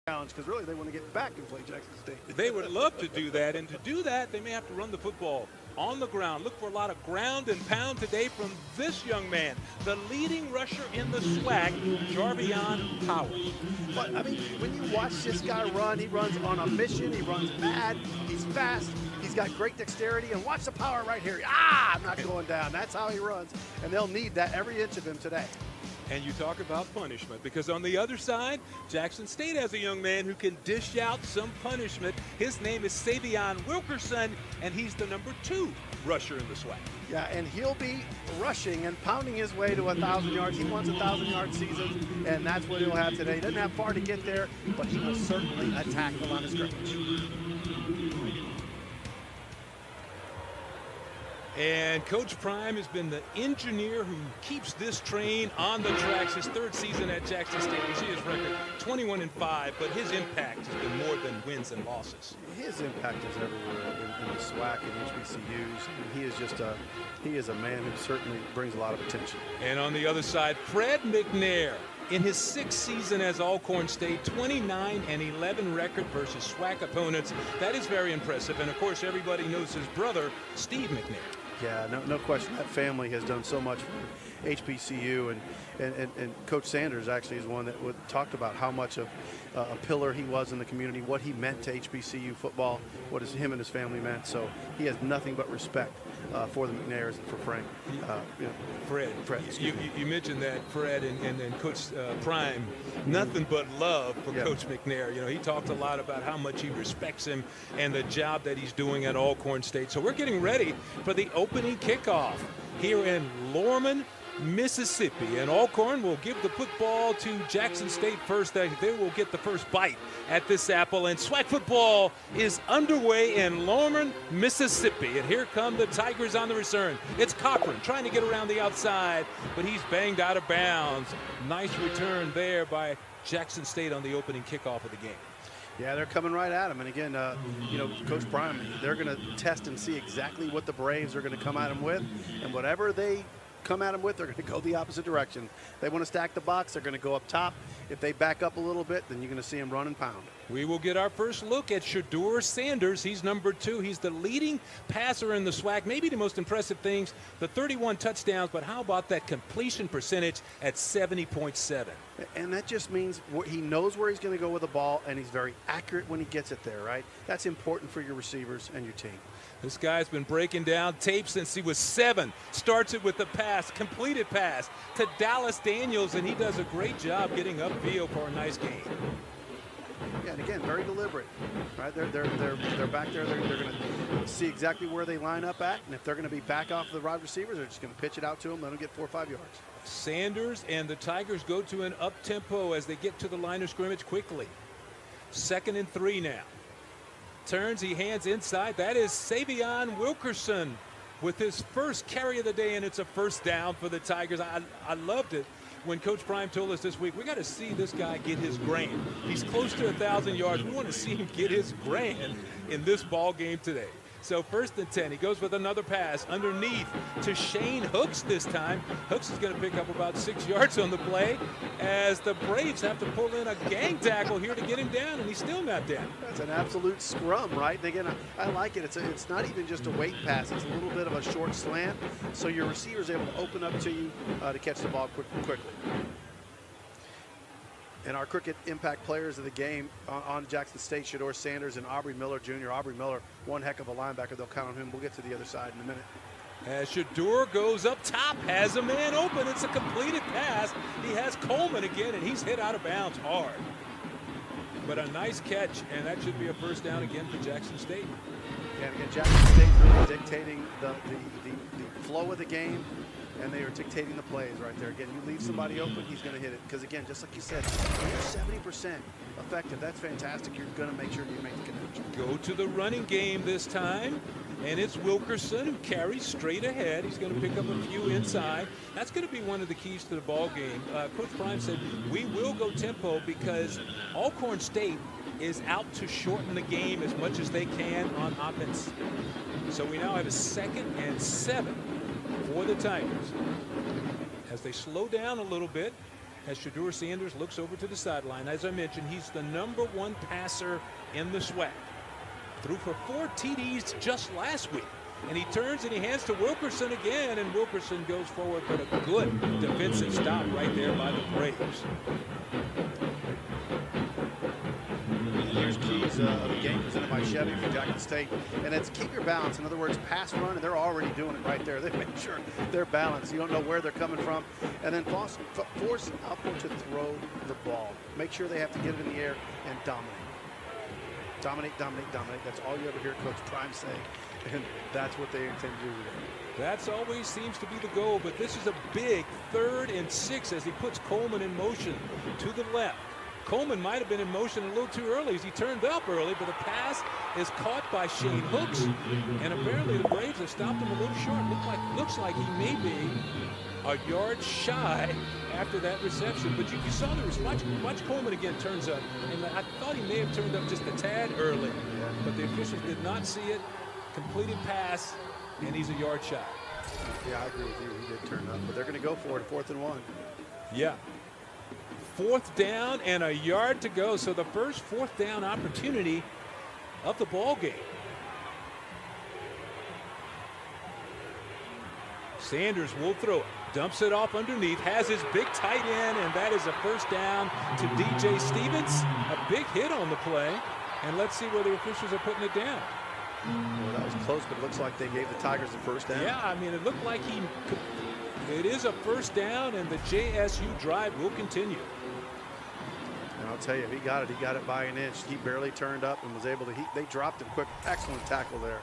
challenge because really they want to get back and play Jackson State. They would love to do that, and to do that, they may have to run the football on the ground. Look for a lot of ground and pound today from this young man, the leading rusher in the SWAC, Jarvion Powers. But, I mean, when you watch this guy run, he runs on a mission, he runs bad, he's fast, he's got great dexterity, and watch the power right here. I'm not going down. That's how he runs, and they'll need that every inch of him today. And you talk about punishment, because on the other side, Jackson State has a young man who can dish out some punishment. His name is Savion Wilkerson, and he's the number 2 rusher in the SWAC. Yeah, and he'll be rushing and pounding his way to 1,000 yards. He wants 1,000-yard seasons, and that's what he'll have today. He doesn't have far to get there, but he will certainly attack the line of scrimmage. And Coach Prime has been the engineer who keeps this train on the tracks. His 3rd season at Jackson State. You see his record, 21-5, but his impact has been more than wins and losses. His impact is everywhere in the SWAC and HBCUs. And he is a man who certainly brings a lot of attention. And on the other side, Fred McNair. In his 6th season as Alcorn State, 29-11 record versus SWAC opponents. That is very impressive. And, of course, everybody knows his brother, Steve McNair. Yeah, no question. That family has done so much for HBCU, and Coach Sanders actually is one that talked about how much of a pillar he was in the community, what he meant to HBCU football, what him and his family meant. So he has nothing but respect for the McNairs and for Frank. Fred. You mentioned that, Fred, and Coach Prime, nothing but love for Coach McNair. You know, he talked a lot about how much he respects him and the job that he's doing at Alcorn State. So we're getting ready for the opening kickoff here in Lorman, Mississippi, and Alcorn will give the football to Jackson State first. They will get the first bite at this apple, and SWAC football is underway in Lorman, Mississippi. And here come the Tigers on the return. It's Cochran trying to get around the outside, but he's banged out of bounds. Nice return there by Jackson State on the opening kickoff of the game. Yeah, they're coming right at him. And again, Coach Prime, they're going to test and see exactly what the Braves are going to come at him with, and whatever they come at them with, they're going to go the opposite direction. They want to stack the box, they're going to go up top. If they back up a little bit, then you're going to see them run and pound. We will get our first look at Shedeur Sanders. He's number 2. He's the leading passer in the SWAC. Maybe the most impressive things, the 31 touchdowns, but how about that completion percentage at 70.7? And that just means he knows where he's going to go with the ball, and he's very accurate when he gets it there, right? That's important for your receivers and your team. This guy's been breaking down tape since he was 7. Starts it with a pass, completed pass to Dallas Daniels, and he does a great job getting upfield for a nice gain. Yeah, and again, very deliberate, right? They're back there. They're going to see exactly where they line up at, and if they're going to be back off the wide receivers, they're just going to pitch it out to them, let them get 4 or 5 yards. Sanders and the Tigers go to an up-tempo as they get to the line of scrimmage quickly. 2nd and 3 now. Turns, he hands inside. That is Savion Wilkerson with his first carry of the day, and it's a first down for the Tigers. I loved it when Coach Prime told us this week, we got to see this guy get his grain. He's close to 1,000 yards. We want to see him get his grain in this ball game today. So 1st and 10, he goes with another pass underneath to Shane Hooks this time. Hooks is going to pick up about 6 yards on the play as the Braves have to pull in a gang tackle here to get him down, and he's still not down. That's an absolute scrum, right? Again, I like it. It's not even just a weight pass. It's a little bit of a short slant, so your receiver's able to open up to you to catch the ball quickly. And our cricket impact players of the game on Jackson State, Shedeur Sanders and Aubrey Miller Jr. Aubrey Miller, one heck of a linebacker. They'll count on him. We'll get to the other side in a minute. As Shedeur goes up top, has a man open. It's a completed pass. He has Coleman again, and he's hit out of bounds hard. But a nice catch, and that should be a first down again for Jackson State. Yeah, and again, Jackson State really dictating the flow of the game. And they are dictating the plays right there. Again, you leave somebody open, he's going to hit it. Because, again, just like you said, when you're 70% effective, that's fantastic. You're going to make sure you make the connection. Go to the running game this time. And it's Wilkerson who carries straight ahead. He's going to pick up a few inside. That's going to be one of the keys to the ball game. Coach Prime said, we will go tempo because Alcorn State is out to shorten the game as much as they can on offense. So we now have a 2nd and 7 for the Tigers as they slow down a little bit. as Shedeur Sanders looks over to the sideline. As I mentioned, he's the #1 passer in the SWAC. Threw for 4 TDs just last week. And he turns and he hands to Wilkerson again, and Wilkerson goes forward, but a good defensive stop right there by the Braves. Here's keys of the game presented by Chevy for Jackson State, and it's keep your balance. In other words, pass run, and they're already doing it right there. They make sure they're balanced. You don't know where they're coming from, and then force Alcorn to throw the ball. Make sure they have to get it in the air and dominate. Dominate, dominate, dominate. That's all you ever hear Coach Prime say, and that's what they intend to do today. That always seems to be the goal, but this is a big 3rd and 6 as he puts Coleman in motion to the left. Coleman might have been in motion a little too early as he turned up early, but the pass is caught by Shane Hooks, and apparently the Braves have stopped him a little short. Looks like he may be a yard shy after that reception, but you saw the response. Watch Coleman again turns up, and I thought he may have turned up just a tad early, but the officials did not see it. Completed pass, and he's a yard shy. Yeah, I agree with you. He did turn up, but they're going to go for it, 4th and 1. Yeah. 4th down and a yard to go. So the first 4th down opportunity of the ball game. Sanders will throw it. Dumps it off underneath. Has his big tight end, and that is a first down to DJ Stevens. A big hit on the play. And let's see where the officials are putting it down. Well, that was close, but it looks like they gave the Tigers the first down. Yeah, I mean, it looked like it is a first down, and the JSU drive will continue. And I'll tell you, if he got it by an inch. He barely turned up and was able to, they dropped him quick. Excellent tackle there.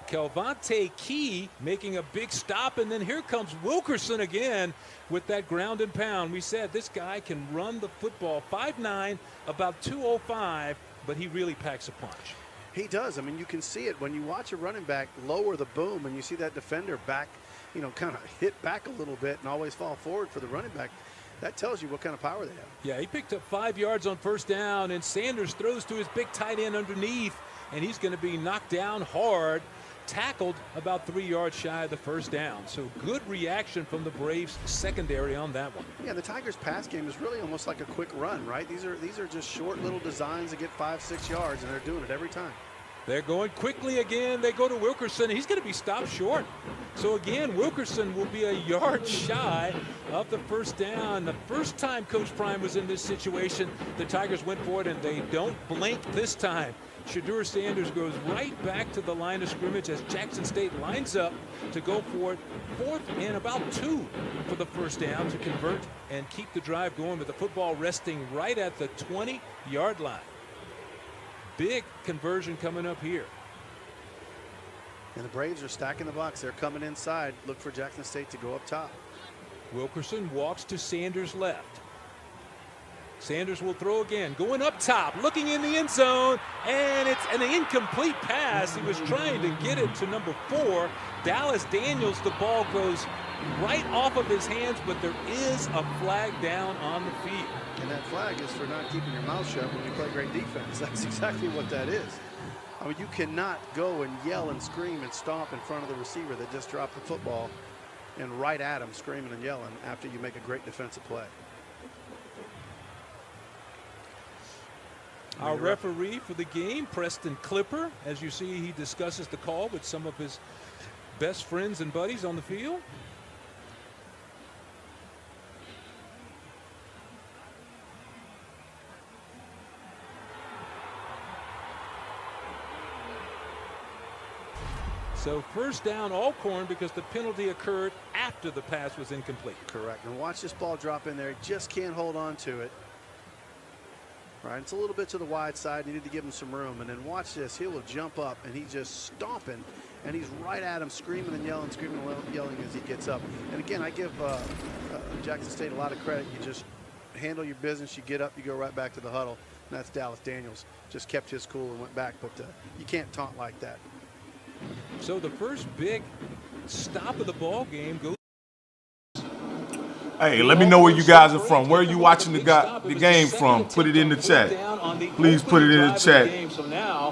Calvante Key making a big stop, and then here comes Wilkerson again with that ground and pound. We said this guy can run the football. 5'9", about 205, but he really packs a punch. He does. I mean, you can see it when you watch a running back lower the boom and you see that defender back, kind of hit back a little bit and always fall forward for the running back. That tells you what kind of power they have. Yeah, he picked up 5 yards on first down, and Sanders throws to his big tight end underneath, and he's going to be knocked down hard, tackled about 3 yards shy of the first down. So good reaction from the Braves secondary on that one. Yeah, the Tigers pass game is really almost like a quick run, right? These are just short little designs to get 5-6 yards, and they're doing it every time. They're going quickly again. They go to Wilkerson. He's going to be stopped short. So again, Wilkerson will be a yard shy of the first down. The first time Coach Prime was in this situation, the Tigers went for it, and they don't blink this time. Shedeur Sanders goes right back to the line of scrimmage as Jackson State lines up to go for it. 4th and about 2 for the first down to convert and keep the drive going, with the football resting right at the 20-yard line. Big conversion coming up here. And the Braves are stacking the box. They're coming inside. Look for Jackson State to go up top. Wilkerson walks to Sanders' left. Sanders will throw again, going up top, looking in the end zone, and it's an incomplete pass. He was trying to get it to number 4, Dallas Daniels. The ball goes right off of his hands, but there is a flag down on the field. And that flag is for not keeping your mouth shut when you play great defense. That's exactly what that is. I mean, you cannot go and yell and scream and stomp in front of the receiver that just dropped the football and right at him screaming and yelling after you make a great defensive play. Our referee for the game, Preston Clipper. As you see, he discusses the call with some of his best friends and buddies on the field. So first down, Alcorn, because the penalty occurred after the pass was incomplete. Correct. And watch this ball drop in there. He just can't hold on to it. Right, it's a little bit to the wide side. You need to give him some room. And then watch this. He will jump up, and he's just stomping. And he's right at him, screaming and yelling, screaming and yelling as he gets up. And again, I give Jackson State a lot of credit. You just handle your business. You get up, you go right back to the huddle. And that's Dallas Daniels. Just kept his cool and went back. But you can't taunt like that. So the first big stop of the ball game goes. Hey, let me know where you guys are from. Where are you watching the game from? Put it in the chat. Please put it in the chat.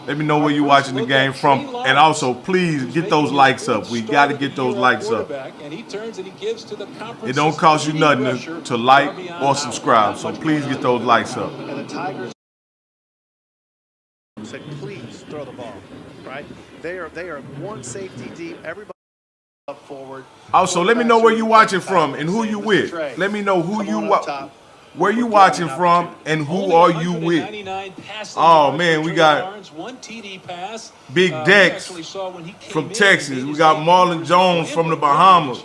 Let me know where you're watching the game from. And also, please get those likes up. We got to get those likes up. It don't cost you nothing to like or subscribe. So please get those likes up. And the Tigers said, please throw the ball, right? They are one safety deep. Everybody up forward. Also, let me know where you watching from and who you with. Let me know where you watching from and who are you with. Oh man, we got Big Dex from Texas. We got Marlon Jones from the Bahamas.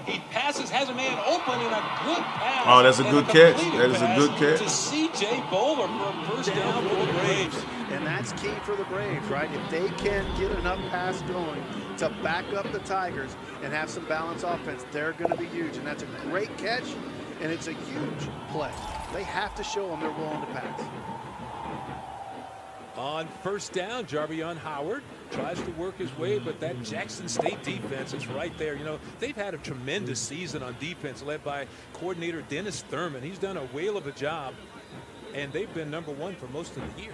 He passes, has a man open, and a good pass. Oh, that's a good catch. That is a good catch. To C.J. Bowler for a first down for the Braves. And that's key for the Braves, right? If they can get enough pass going to back up the Tigers and have some balanced offense, they're going to be huge. And that's a great catch, and it's a huge play. They have to show them they're willing to pass. On first down, Jarvion Howard tries to work his way, but that Jackson State defense is right there. You know, they've had a tremendous season on defense led by coordinator Dennis Thurman. He's done a whale of a job, and they've been #1 for most of the year.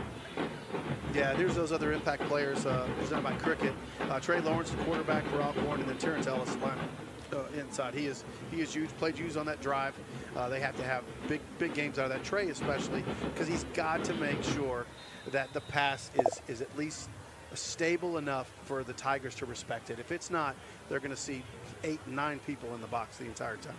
Yeah, there's those other impact players presented by Cricket. Trey Lawrence, the quarterback for Alcorn, and then Terrence Ellis, inside. He is huge. Played huge on that drive. They have to have big games out of that. Trey especially, because he's got to make sure that the pass is at least stable enough for the Tigers to respect it. If it's not, they're going to see 8, 9 people in the box the entire time.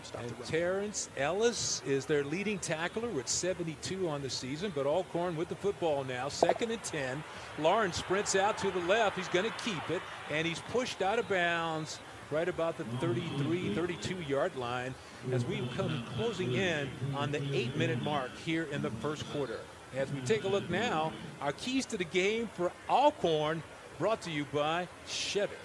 Terrence Ellis is their leading tackler with 72 on the season, but Alcorn with the football now. 2nd and 10. Lawrence sprints out to the left. He's going to keep it, and he's pushed out of bounds right about the 33, 32-yard line as we come closing in on the 8-minute mark here in the first quarter. As we take a look now, our keys to the game for Alcorn brought to you by Chevy.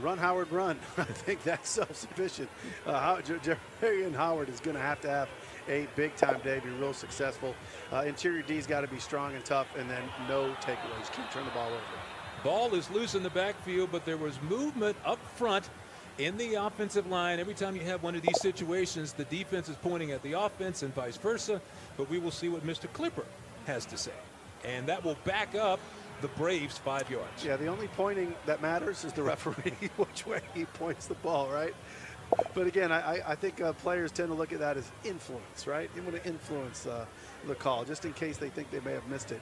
Run, Howard, run. I think that's self-sufficient. Jarvion Howard is going to have a big-time day, be real successful. Interior D's got to be strong and tough, and then no takeaways. Keep turning the ball over. Ball is loose in the backfield, but there was movement up front in the offensive line. Every time you have one of these situations, the defense is pointing at the offense and vice versa, but we will see what Mr. Clipper has to say. And that will back up the Braves 5 yards. Yeah, the only pointing that matters is the referee, which way he points the ball, right? But again, I think players tend to look at that as influence, right? You want to influence the call, just in case they think they may have missed it,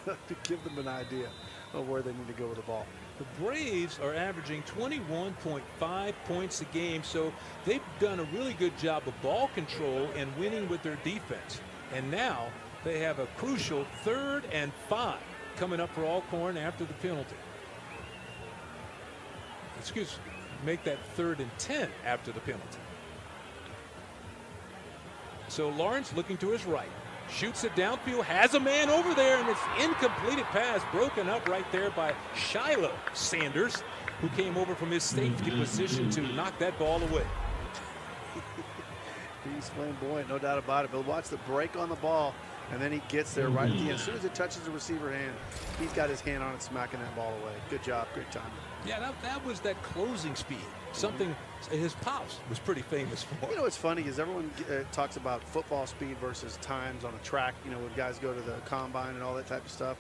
to give them an idea of where they need to go with the ball. The Braves are averaging 21.5 points a game, so they've done a really good job of ball control and winning with their defense. And now they have a crucial 3rd and 5 coming up for Alcorn after the penalty. Excuse me, make that 3rd and 10 after the penalty. So Lawrence looking to his right. Shoots it downfield, has a man over there, and it's incompleted pass broken up right there by Shiloh Sanders, who came over from his safety position to knock that ball away. He's flamboyant, no doubt about it. But watch the break on the ball, and then he gets there right at the end. As soon as it touches the receiver hand, he's got his hand on it, smacking that ball away. Good job, great time. Yeah, that was that closing speed. Something his pops was pretty famous for. You know what's funny is everyone talks about football speed versus times on a track. You know, when guys go to the combine and all that type of stuff.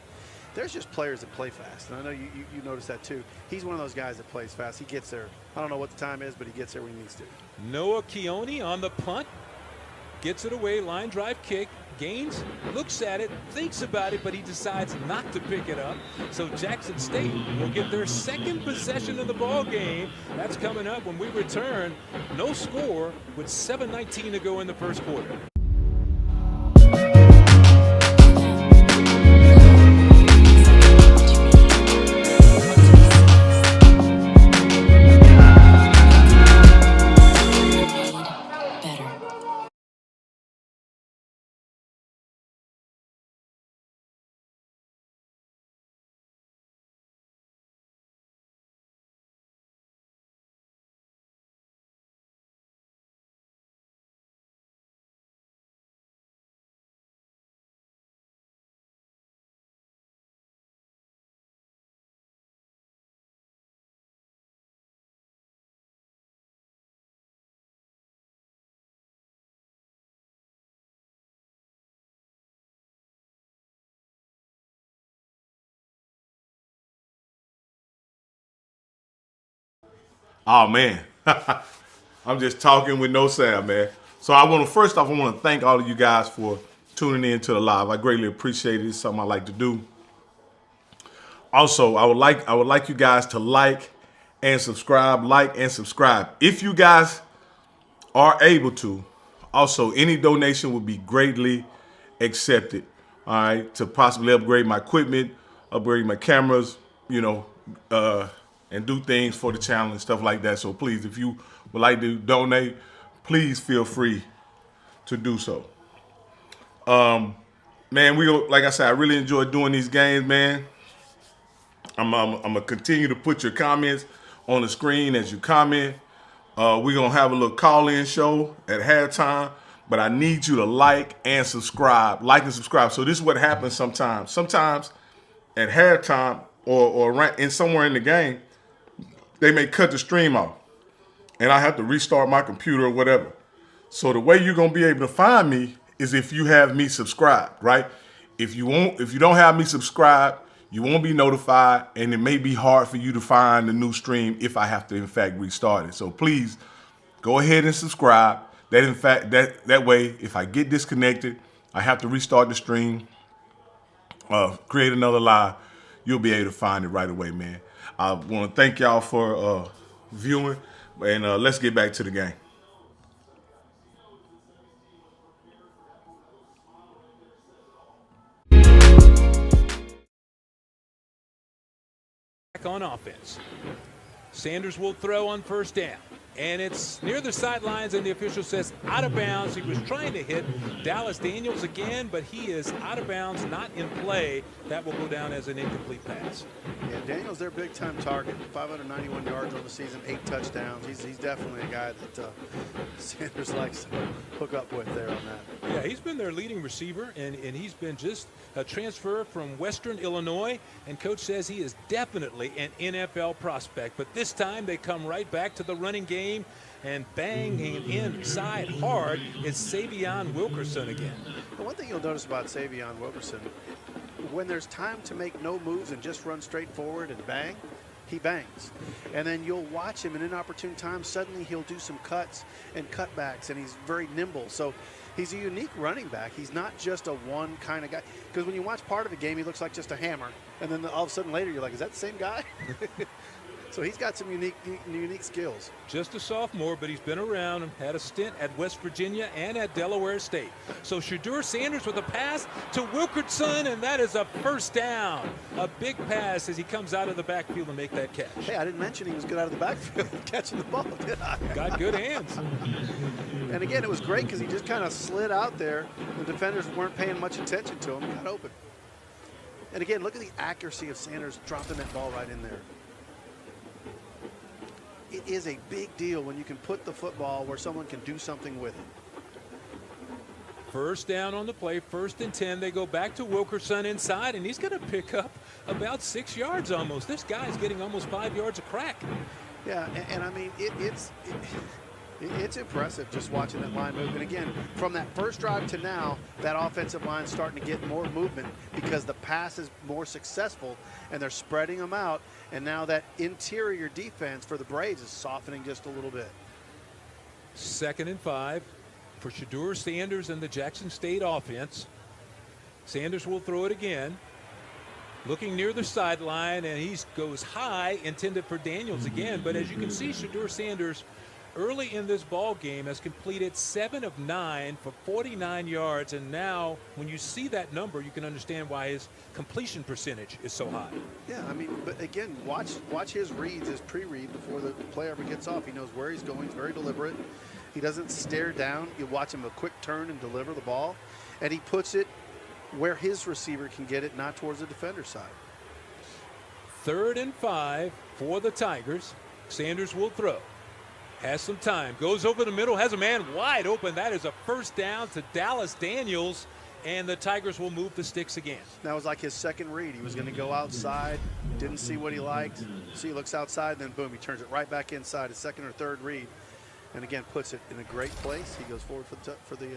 There's just players that play fast, and I know you noticed that too. He's one of those guys that plays fast. He gets there. I don't know what the time is, but he gets there when he needs to. Noah Keone on the punt. Gets it away, line drive kick. Gaines looks at it, thinks about it, but he decides not to pick it up. So Jackson State will get their 2nd possession of the ball game. That's coming up when we return. No score with 7:19 to go in the first quarter. Oh, man. I'm just talking with no sound, man. So I want to thank all of you guys for tuning in to the live. I greatly appreciate it. It's something I like to do. Also, I would like you guys to like and subscribe. If you guys are able to, also any donation would be greatly accepted. All right, to possibly upgrade my equipment, upgrade my cameras, and do things for the channel and stuff like that. So please, if you would like to donate, please feel free to do so. Man, like I said, I really enjoy doing these games, man. I'm gonna continue to put your comments on the screen as you comment. We're gonna have a little call-in show at halftime, but I need you to like and subscribe. So this is what happens sometimes. Sometimes at halftime or somewhere in the game, they may cut the stream off, and I have to restart my computer or whatever. So the way you're gonna be able to find me is if you have me subscribed, right? If you don't have me subscribed, you won't be notified, and it may be hard for you to find the new stream if I have to, in fact, restart it. So please go ahead and subscribe. That way, if I get disconnected, I have to restart the stream, create another live, you'll be able to find it right away, man. I want to thank y'all for viewing, and let's get back to the game. On offense. Sanders will throw on first down, and it's near the sidelines, and the official says out of bounds. He was trying to hit Dallas Daniels again, but he is out of bounds, not in play. That will go down as an incomplete pass. Yeah, Daniels their big-time target, 591 yards on the season, 8 touchdowns. He's definitely a guy that Sanders likes to hook up with there on that. Yeah, he's been their leading receiver, and he's been just a transfer from Western Illinois, and Coach says he is definitely an NFL prospect. But this time they come right back to the running game, and banging inside hard is Savion Wilkerson again. The one thing you'll notice about Savion Wilkerson, when there's time to make no moves and just run straight forward and bang, he bangs. And then you'll watch him in inopportune times. Suddenly he'll do some cuts and cutbacks, and he's very nimble. So he's a unique running back. He's not just a one kind of guy. Because when you watch part of a game, he looks like just a hammer. And then all of a sudden later, you're like, is that the same guy? So he's got some unique skills. Just a sophomore, but he's been around and had a stint at West Virginia and at Delaware State. So Shedeur Sanders with a pass to Wilkerson, and that is a first down. A big pass as he comes out of the backfield and make that catch. Hey, I didn't mention he was good out of the backfield catching the ball, did I? Got good hands. And again, it was great because he just kind of slid out there. The defenders weren't paying much attention to him. He got open. And again, look at the accuracy of Sanders dropping that ball right in there. It is a big deal when you can put the football where someone can do something with it. First down on the play, 1st and 10. They go back to Wilkerson inside, and he's going to pick up about 6 yards almost. This guy's getting almost 5 yards a crack. Yeah, and I mean, it's impressive just watching that line move. And again, from that first drive to now, that offensive line's starting to get more movement because the pass is more successful, and they're spreading them out. And now that interior defense for the Braves is softening just a little bit. 2nd and 5 for Shedeur Sanders and the Jackson State offense. Sanders will throw it again. Looking near the sideline, and he goes high, intended for Daniels again. But as you can see, Shedeur Sanders early in this ball game has completed 7 of 9 for 49 yards, and now when you see that number, you can understand why his completion percentage is so high. Yeah, I mean, but again, watch his reads, his pre-read before the play ever gets off. He knows where he's going. He's very deliberate. He doesn't stare down. You watch him a quick turn and deliver the ball, and he puts it where his receiver can get it, not towards the defender's side. 3rd and 5 for the Tigers. Sanders will throw. Has some time, goes over the middle, has a man wide open. That is a first down to Dallas Daniels, and the Tigers will move the sticks again. That was like his second read. He was going to go outside, didn't see what he liked. See, he looks outside, then boom, he turns it right back inside, his second or third read, and again puts it in a great place. He goes forward for the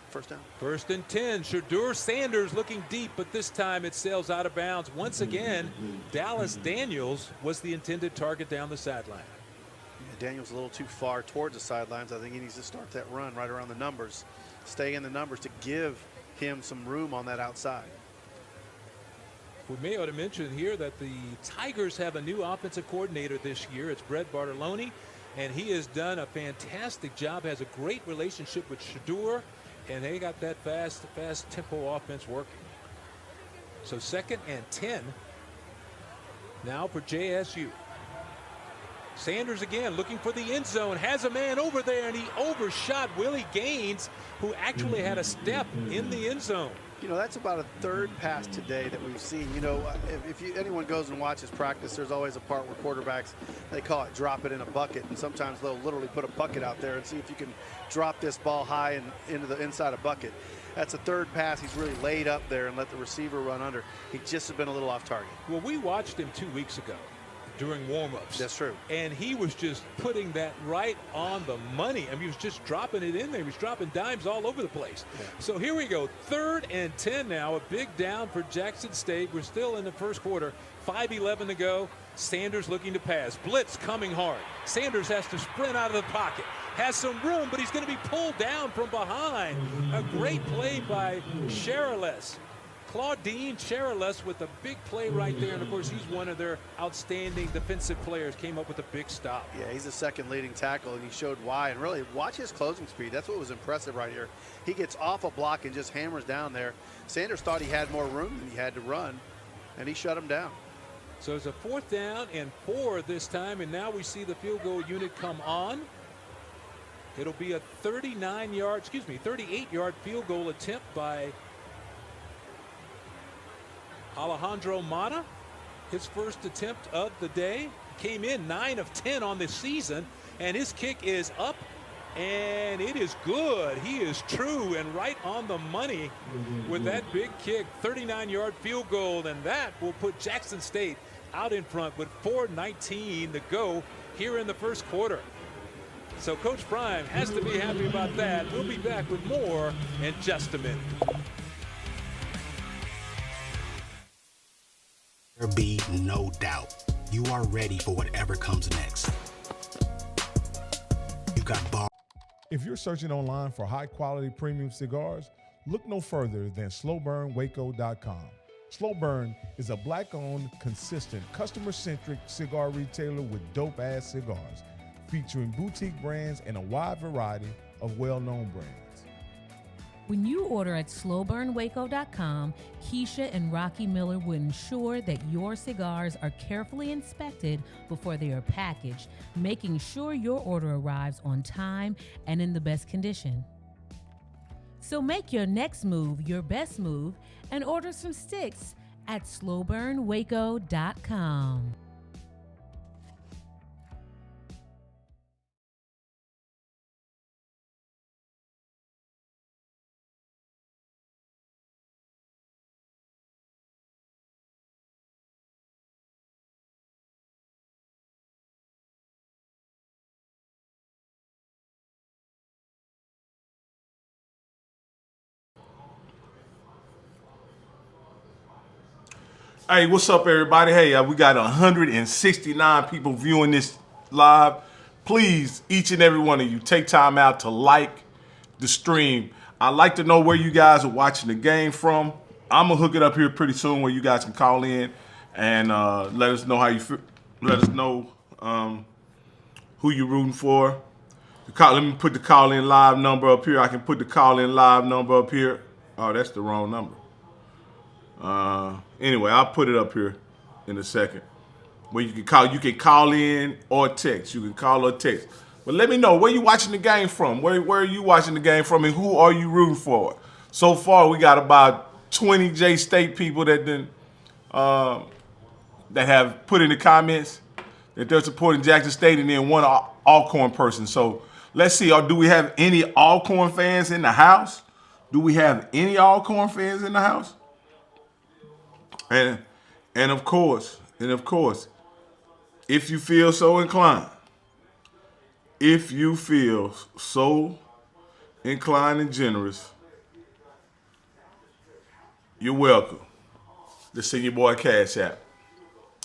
first down. 1st and 10. Shedeur Sanders looking deep, but this time it sails out of bounds. Once again, Dallas Daniels was the intended target down the sideline. Daniel's a little too far towards the sidelines. I think he needs to start that run right around the numbers, stay in the numbers to give him some room on that outside. We may ought to mention here that the Tigers have a new offensive coordinator this year. It's Brett Bartoloni, and he has done a fantastic job, has a great relationship with Shador, and they got that fast tempo offense working. So 2nd and 10 now for JSU. Sanders again looking for the end zone, has a man over there, and he overshot Willie Gaines, who actually had a step in the end zone. You know, that's about a third pass today that we've seen. You know, if anyone goes and watches practice, there's always a part where quarterbacks, they call it drop it in a bucket, and sometimes they'll literally put a bucket out there and see if you can drop this ball high and into the inside a bucket. That's a third pass. He's really laid up there and let the receiver run under. He just has been a little off target. Well, we watched him 2 weeks ago during warm-ups. That's true. And he was just putting that right on the money. I mean, he was just dropping it in there. He was dropping dimes all over the place. Yeah. So here we go. 3rd and 10 now. A big down for Jackson State. We're still in the first quarter. 5:11 to go. Sanders looking to pass. Blitz coming hard. Sanders has to sprint out of the pocket. Has some room, but he's going to be pulled down from behind. A great play by Sherriless. Claudine Sherriless with a big play right there, and of course he's one of their outstanding defensive players. Came up with a big stop. Yeah, he's the second leading tackle, and he showed why. And really, watch his closing speed. That's what was impressive right here. He gets off a block and just hammers down there. Sanders thought he had more room than he had to run, and he shut him down. So it's a 4th down and 4 this time, and now we see the field goal unit come on. It'll be a 38-yard field goal attempt by Alejandro Mata. His first attempt of the day. Came in 9 of 10 on this season, and his kick is up, and it is good. He is true and right on the money with that big kick. 39-yard field goal, and that will put Jackson State out in front with 4:19 to go here in the first quarter. So Coach Prime has to be happy about that. We'll be back with more in just a minute. There be no doubt you are ready for whatever comes next. You got bar. If you're searching online for high-quality premium cigars, look no further than slowburnwaco.com. Slow Burn is a black-owned, consistent, customer-centric cigar retailer with dope-ass cigars, featuring boutique brands and a wide variety of well-known brands. When you order at slowburnwaco.com, Keisha and Rocky Miller will ensure that your cigars are carefully inspected before they are packaged, making sure your order arrives on time and in the best condition. So make your next move your best move and order some sticks at slowburnwaco.com. Hey, what's up, everybody? Hey, we got 169 people viewing this live. Please, each and every one of you, take time out to like the stream. I'd like to know where you guys are watching the game from. I'm gonna hook it up here pretty soon where you guys can call in and let us know how you feel. Let us know who you're rooting for. Let me put the call-in live number up here. I can put the call-in live number up here. Oh, that's the wrong number. Anyway, I'll put it up here in a second. Where you can call in or text. You can call or text. But let me know where you watching the game from. Where are you watching the game from, and who are you rooting for? So far, we got about 20 J State people that have put in the comments that they're supporting Jackson State, and then one Alcorn person. So let's see. Do we have any Alcorn fans in the house? Do we have any Alcorn fans in the house? And of course, if you feel so inclined, and generous, you're welcome to send your boy Cash App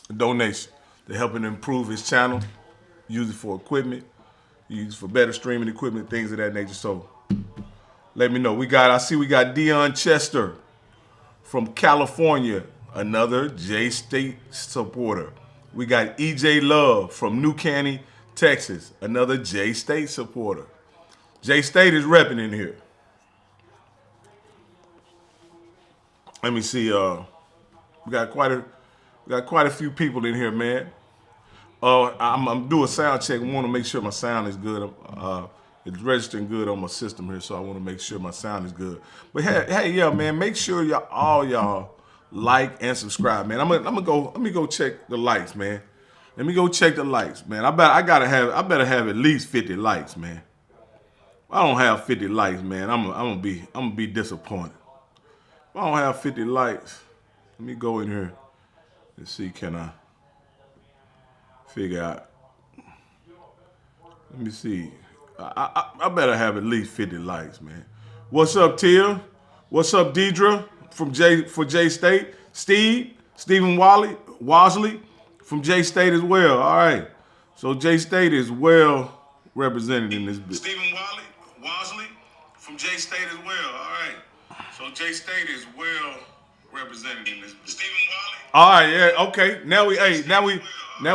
a donation to help him improve his channel, use it for equipment, use for better streaming equipment, things of that nature. So let me know. I see we got Deion Chester from California, another J-State supporter. We got EJ Love from New Caney, Texas, another J-State supporter. J-State is repping in here. Let me see. We got quite a few people in here, man. I'm doing a sound check. I want to make sure my sound is good. It's registering good on my system here, so I want to make sure my sound is good. But hey, yeah, man, make sure y'all like and subscribe, man. Let me go check the likes, man. Let me go check the likes, man. I better have at least 50 likes, man. If I don't have 50 likes, man, I'm gonna be disappointed. If I don't have 50 likes, let me go in here and see, can I figure out. Let me see. I better have at least 50 likes, man. What's up, Tia? What's up, Deidre from J-State? Stephen Wasley from J-State as well. All right. So J-State is well represented in this bit. Stephen Wasley from J-State as well. All right. So J-State is well represented in this bit. Stephen Wasley. All right. Yeah. Okay. Now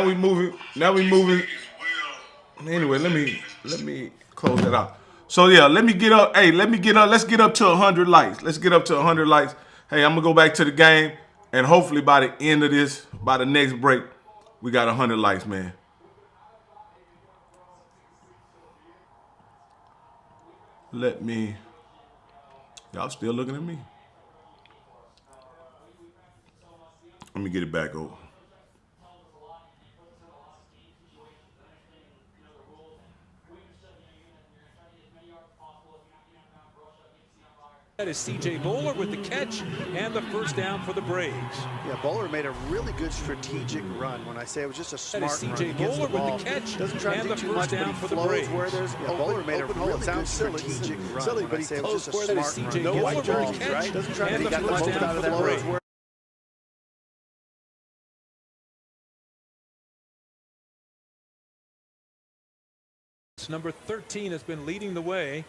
we moving. Anyway, let me close that out. So yeah, let's get up to 100 likes. Let's get up to 100 likes. Hey, I'm gonna go back to the game, and hopefully by the end of this, by the next break, we got 100 likes, man. Y'all still looking at me? Let me get it back over. That is C.J. Bowler with the catch and the first down for the Braves. Yeah, Bowler made a really good strategic run. When I say it was just a smart run, C.J. Bowler with the catch doesn't try and to the do too first much, down for the Braves. Where there's Bowler made a really good strategic run. But he closed where there's C.J. No Bowler white with the jerseys, catch right? Doesn't try to and the get first most down out of for the that. Braves. Number 13 has been leading the way.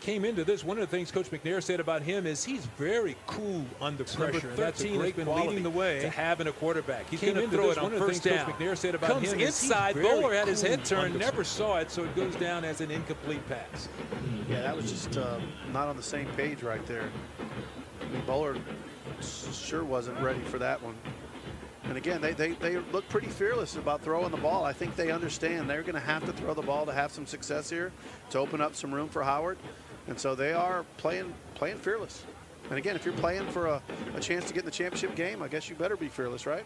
Came into this. One of the things Coach McNair said about him is he's very cool under pressure. Number 13 has been leading the way to have in a quarterback. He's going to throw it on first down. Coach McNair said about him inside. Bowler had his head turned, never saw it, so it goes down as an incomplete pass. Yeah, that was just not on the same page right there. I mean, Bowler sure wasn't ready for that one. And again, they look pretty fearless about throwing the ball. I think they understand they're going to have to throw the ball to have some success here, to open up some room for Howard. And so they are playing fearless. And again, if you're playing for a chance to get in the championship game, I guess you better be fearless, right?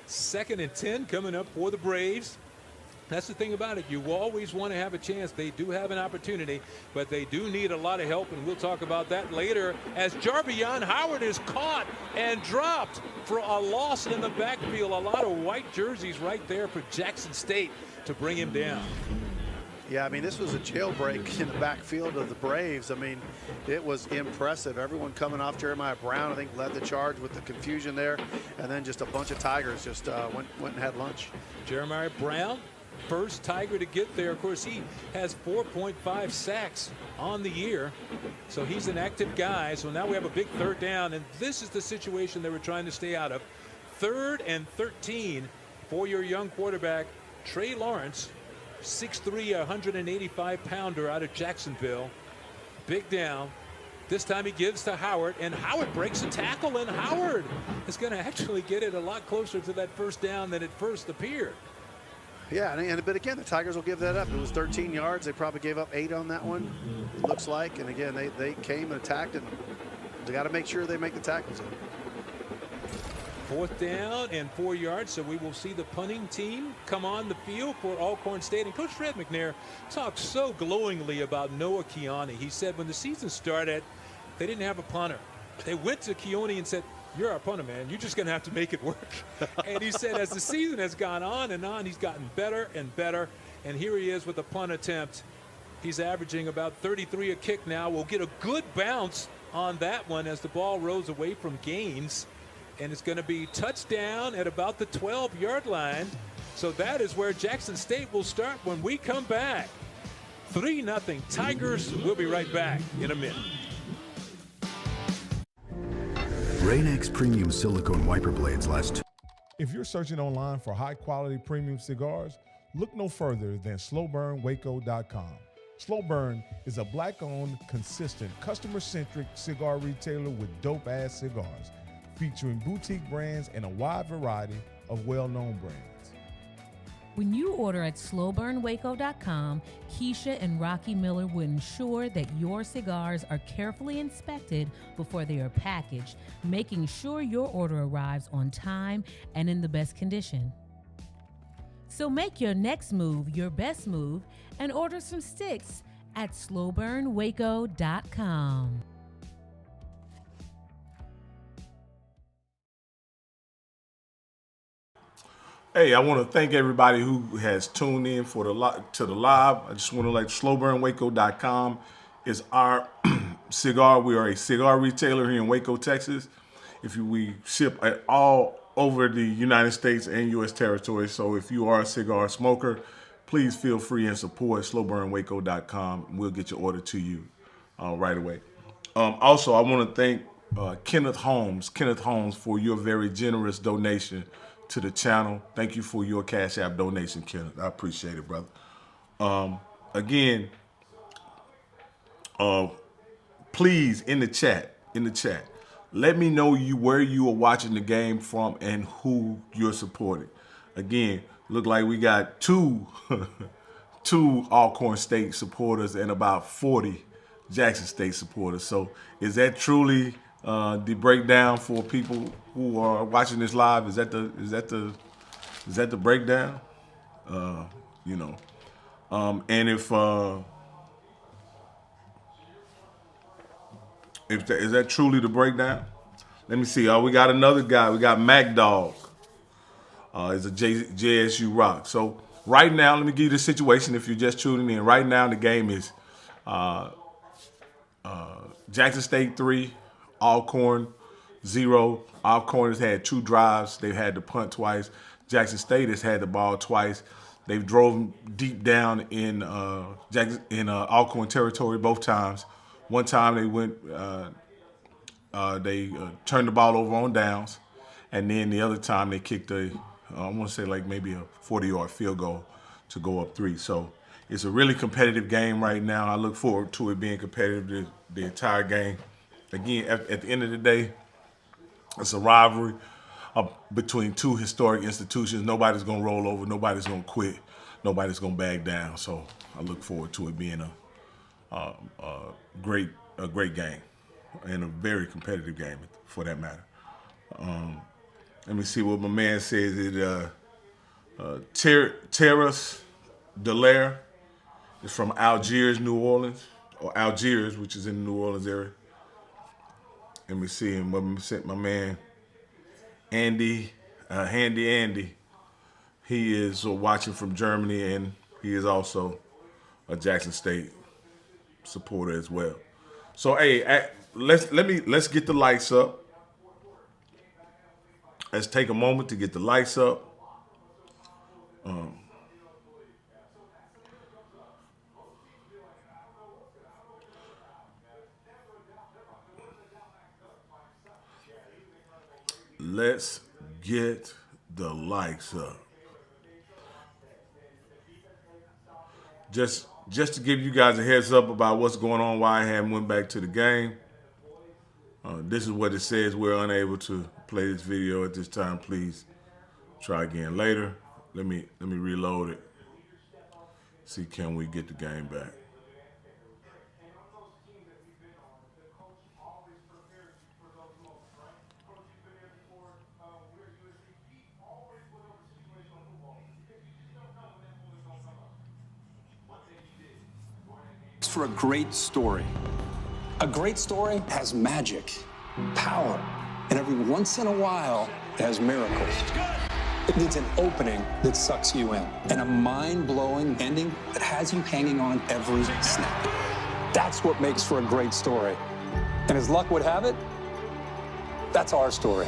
2nd and 10 coming up for the Braves. That's the thing about it. You always want to have a chance. They do have an opportunity, but they do need a lot of help, and we'll talk about that later as Jarvion Howard is caught and dropped for a loss in the backfield. A lot of white jerseys right there for Jackson State to bring him down. Yeah, I mean, this was a jailbreak in the backfield of the Braves. I mean, it was impressive. Everyone coming off. Jeremiah Brown, I think, led the charge with the confusion there, and then just a bunch of Tigers just went and had lunch. Jeremiah Brown, first Tiger to get there. Of course, he has 4.5 sacks on the year, so he's an active guy. So now we have a big 3rd down, and this is the situation they were trying to stay out of. 3rd and 13 for your young quarterback, Trey Lawrence, 6'3", 185-pounder out of Jacksonville. Big down. This time he gives to Howard, and Howard breaks a tackle, and Howard is going to actually get it a lot closer to that first down than it first appeared. Yeah, but again, the Tigers will give that up. It was 13 yards. They probably gave up 8 on that one, it looks like. And again, they came and attacked, and they got to make sure they make the tackles in. 4th down and 4 yards, so we will see the punting team come on the field for Alcorn State. And Coach Fred McNair talked so glowingly about Noah Keone. He said when the season started, they didn't have a punter. They went to Keone and said, "You're our punter, man. You're just going to have to make it work." And he said as the season has gone on and on, he's gotten better and better. And here he is with a punt attempt. He's averaging about 33 a kick now. We'll get a good bounce on that one as the ball rolls away from Gaines. And it's going to be touchdown at about the 12-yard line. So that is where Jackson State will start when we come back. 3-0 Tigers. We'll be right back in a minute. Rain-X Premium Silicone Wiper Blades last. If you're searching online for high-quality premium cigars, look no further than slowburnwaco.com. Slow Burn is a black-owned, consistent, customer-centric cigar retailer with dope-ass cigars, featuring boutique brands and a wide variety of well-known brands. When you order at slowburnwaco.com, Keisha and Rocky Miller will ensure that your cigars are carefully inspected before they are packaged, making sure your order arrives on time and in the best condition. So make your next move your best move and order some sticks at slowburnwaco.com. Hey, I want to thank everybody who has tuned in for the live. I just want to slowburnwaco.com is our cigar. We are a cigar retailer here in Waco, Texas. We ship at all over the United States and U.S. territory. So if you are a cigar smoker, please feel free and support slowburnwaco.com. We'll get your order to you right away. Also, I want to thank Kenneth Holmes for your very generous donation to the channel. Thank you for your Cash App donation, Kenneth. I appreciate it, brother. Again, please in the chat, let me know where you are watching the game from and who you're supporting. Again, look like we got two Alcorn State supporters and about 40 Jackson State supporters. So is that truly the breakdown for people who are watching this live? Is that the breakdown? And if is that truly the breakdown? Let me see. We got another guy. We got Mac Dog. Is a JSU Rock. So right now, let me give you the situation. If you're just tuning in, right now the game is Jackson State 3. Alcorn 0. Alcorn has had 2 drives. They've had to punt twice. Jackson State has had the ball twice. They've drove deep down in Alcorn territory both times. One time they turned the ball over on downs, and then the other time they kicked I want to say maybe a 40-yard field goal to go up 3. So it's a really competitive game right now. I look forward to it being competitive the entire game. Again, at the end of the day, it's a rivalry between 2 historic institutions. Nobody's going to roll over. Nobody's going to quit. Nobody's going to back down. So I look forward to it being a great game and a very competitive game for that matter. Let me see what my man says. Terrace Delaire is from Algiers, New Orleans, or Algiers, which is in the New Orleans area. Let me see him. My man, Handy Andy. He is watching from Germany, and he is also a Jackson State supporter as well. So, hey, let's get the lights up. Let's take a moment to get the lights up. Let's get the lights up. Just to give you guys a heads up about what's going on, why I haven't went back to the game. This is what it says. We're unable to play this video at this time. Please try again later. Let me reload it. See, can we get the game back? For a great story. A great story has magic, power, and every once in a while, it has miracles. It needs an opening that sucks you in, and a mind-blowing ending that has you hanging on every snap. That's what makes for a great story. And as luck would have it, that's our story.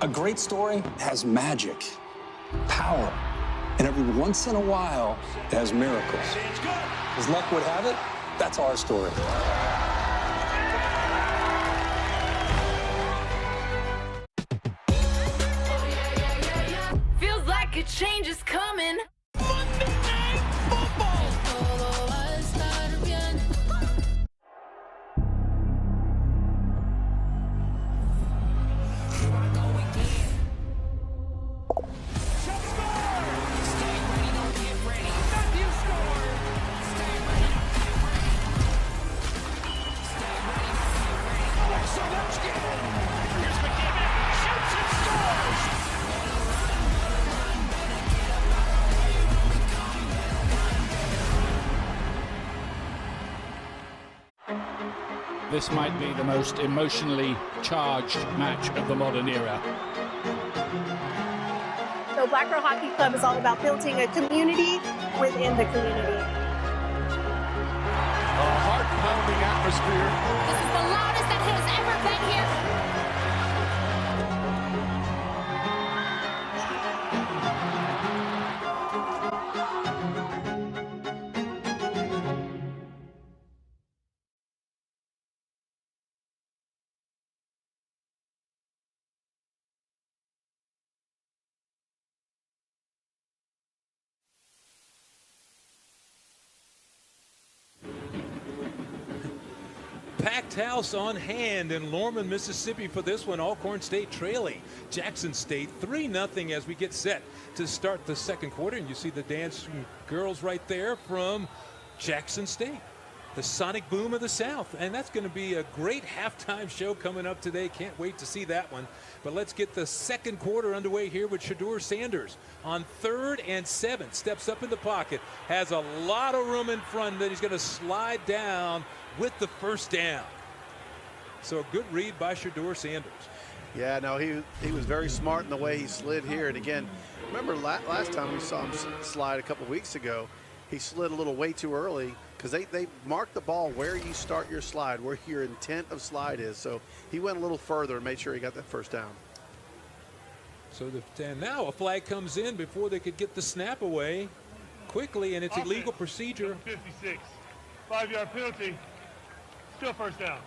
A great story has magic, power, and every once in a while, it has miracles. As luck would have it, that's our story. Feels like a change is coming. Monday Night Football. This might be the most emotionally charged match of the modern era. So Black Girl Hockey Club is all about building a community within the community. A heart-pounding atmosphere. This is the loudest that has ever been here. Packed house on hand in Lorman, Mississippi for this one. Alcorn State trailing Jackson State 3-0 as we get set to start the second quarter. And you see the dancing girls right there from Jackson State, the Sonic Boom of the South. And that's going to be a great halftime show coming up today. Can't wait to see that one. But let's get the second quarter underway here with Shedeur Sanders on 3rd and 7. Steps up in the pocket, has a lot of room in front, then he's going to slide down with the first down. So a good read by Shedeur Sanders. Yeah, no, he was very smart in the way he slid here. And again, remember last time we saw him slide a couple weeks ago, he slid a little way too early because they mark the ball where you start your slide, where your intent of slide is. So he went a little further and made sure he got that first down. So and now a flag comes in before they could get the snap away quickly, and it's illegal procedure. 56, 5-yard penalty. Still first down.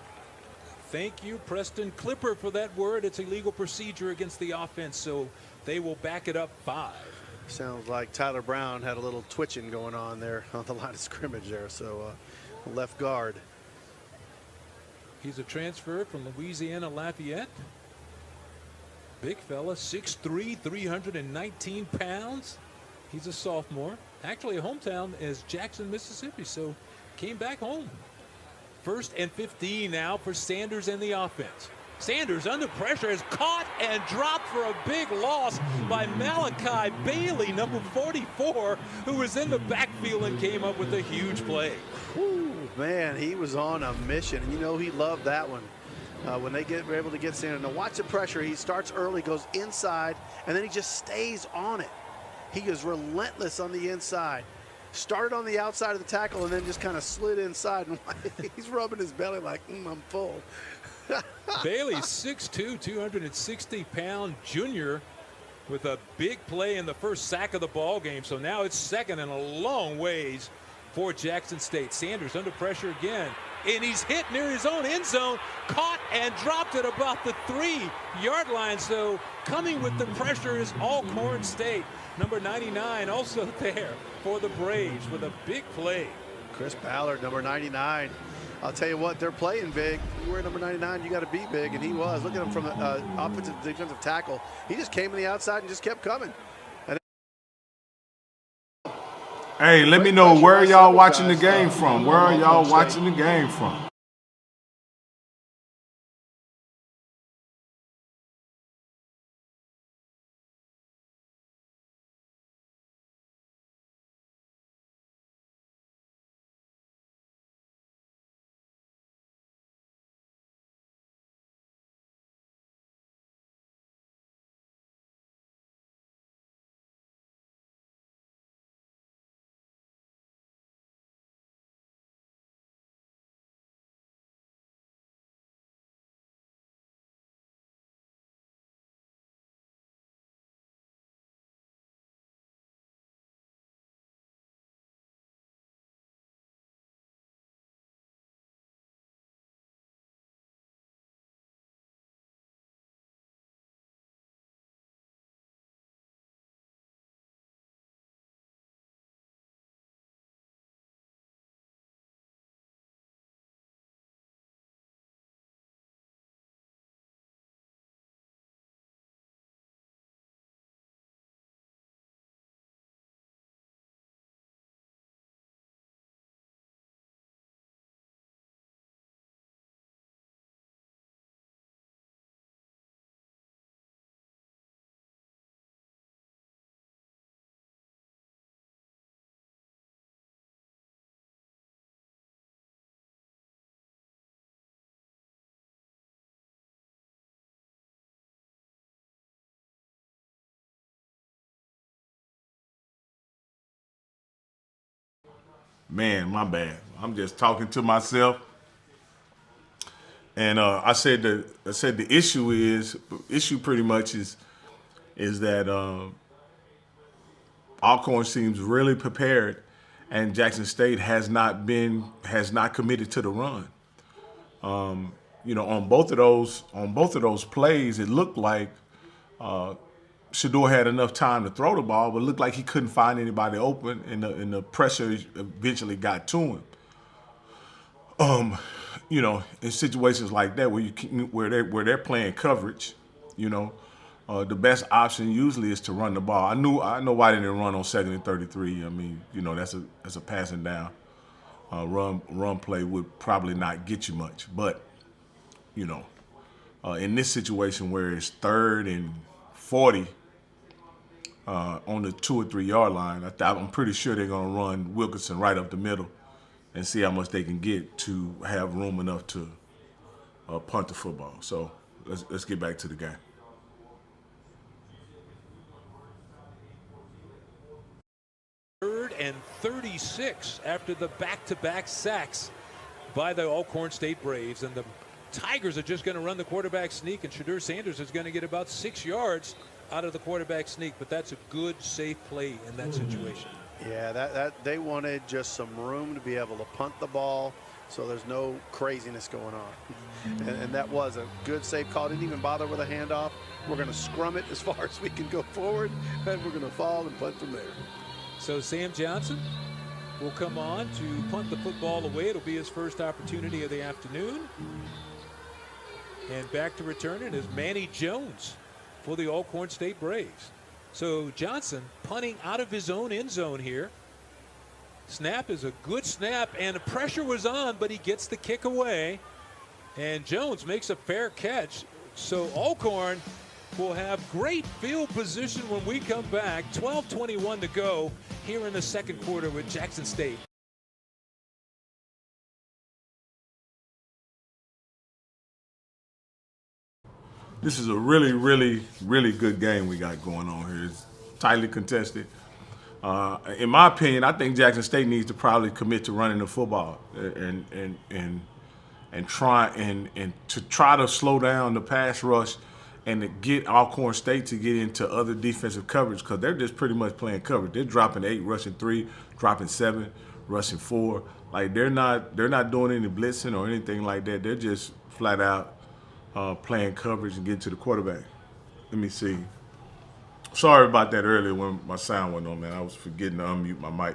Thank you, Preston Clipper, for that word. It's illegal procedure against the offense, so they will back it up 5. Sounds like Tyler Brown had a little twitching going on there on the line of scrimmage there, so left guard. He's a transfer from Louisiana Lafayette. Big fella, 6'3", 319 pounds. He's a sophomore. Actually, a hometown is Jackson, Mississippi, so came back home. 1st and 15 now for Sanders and the offense. Sanders under pressure is caught and dropped for a big loss by Malachi Bailey, number 44, who was in the backfield and came up with a huge play. Whew, man, he was on a mission. And you know he loved that one. When they were able to get Sanders. Now watch the pressure. He starts early, goes inside, and then he just stays on it. He is relentless on the inside. Started on the outside of the tackle and then just kind of slid inside. And he's rubbing his belly like, I'm full. Bailey, 6'2", 260-pound junior with a big play in the first sack of the ball game. So now it's second and a long ways for Jackson State. Sanders under pressure again, and he's hit near his own end zone, caught and dropped at about the 3-yard line. So coming with the pressure is Alcorn State. Number 99 also there for the Braves with a big play. Chris Ballard, number 99. I'll tell you what, they're playing big. You wear number 99, you got to be big, and he was. Look at him from the offensive defensive tackle. He just came to the outside and just kept coming. Hey, let me know where y'all watching the game from. Where are y'all watching the game from? Man, my bad. I'm just talking to myself. And I said the issue pretty much is that Alcorn seems really prepared, and Jackson State has not committed to the run. On both of those plays, it looked like Shador had enough time to throw the ball, but it looked like he couldn't find anybody open, and the pressure eventually got to him. In situations like that where they're playing coverage, the best option usually is to run the ball. I know why they didn't run on 2nd and 33. I mean, that's a passing down. Run play would probably not get you much, but in this situation where it's 3rd and 40 on the 2 or 3 yard line, I'm pretty sure they're gonna run Wilkinson right up the middle and see how much they can get to have room enough to punt the football. So let's get back to the game. Third and 36 after the back-to-back sacks by the Alcorn State Braves, and the Tigers are just going to run the quarterback sneak, and Shedeur Sanders is going to get about 6 yards out of the quarterback sneak, but that's a good, safe play in that situation. Yeah, that they wanted just some room to be able to punt the ball, so there's no craziness going on. And that was a good, safe call. Didn't even bother with a handoff. We're going to scrum it as far as we can go forward, and we're going to fall and punt from there. So Sam Johnson will come on to punt the football away. It'll be his first opportunity of the afternoon. And back to return it is Manny Jones for the Alcorn State Braves. So Johnson punting out of his own end zone here. Snap is a good snap, and the pressure was on, but he gets the kick away. And Jones makes a fair catch. So Alcorn will have great field position when we come back. 12:21 to go here in the second quarter with Jackson State. This is a really, really, really good game we got going on here. It's tightly contested. In my opinion, I think Jackson State needs to probably commit to running the football and try to slow down the pass rush and to get Alcorn State to get into other defensive coverage, because they're just pretty much playing coverage. They're dropping 8, rushing 3, dropping 7, rushing 4. Like they're not doing any blitzing or anything like that. They're just flat out playing coverage and getting to the quarterback. Let me see. Sorry about that earlier when my sound went on, man. I was forgetting to unmute my mic.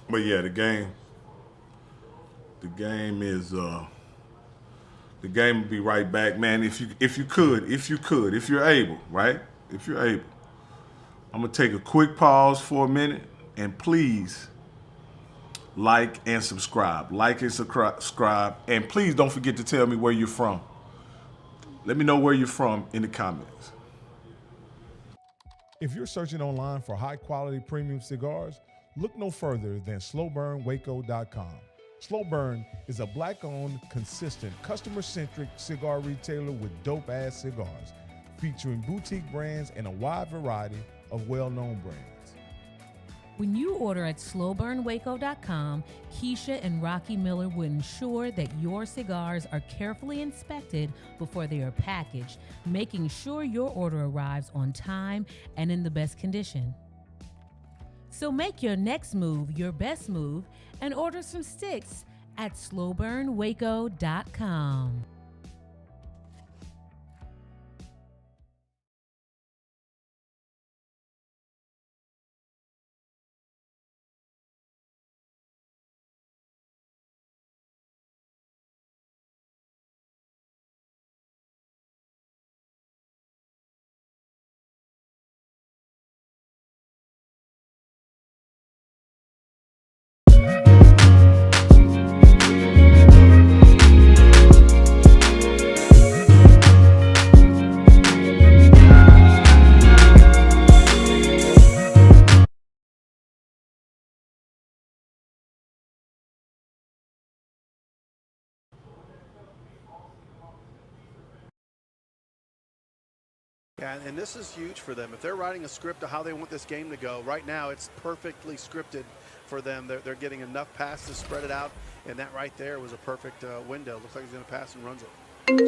But yeah, the game is the game will be right back, man. If you're able, right? If you're able, I'm gonna take a quick pause for a minute, and please like and subscribe. Like and subscribe, and please don't forget to tell me where you're from. Let me know where you're from in the comments. If you're searching online for high-quality premium cigars, look no further than slowburnwaco.com. Slow Burn is a black-owned, consistent, customer-centric cigar retailer with dope-ass cigars, featuring boutique brands and a wide variety of well-known brands. When you order at slowburnwaco.com, Keisha and Rocky Miller will ensure that your cigars are carefully inspected before they are packaged, making sure your order arrives on time and in the best condition. So make your next move your best move and order some sticks at slowburnwaco.com. Yeah, and this is huge for them. If they're writing a script of how they want this game to go, right now it's perfectly scripted for them. They're getting enough passes to spread it out, and that right there was a perfect window. Looks like he's going to pass and runs it.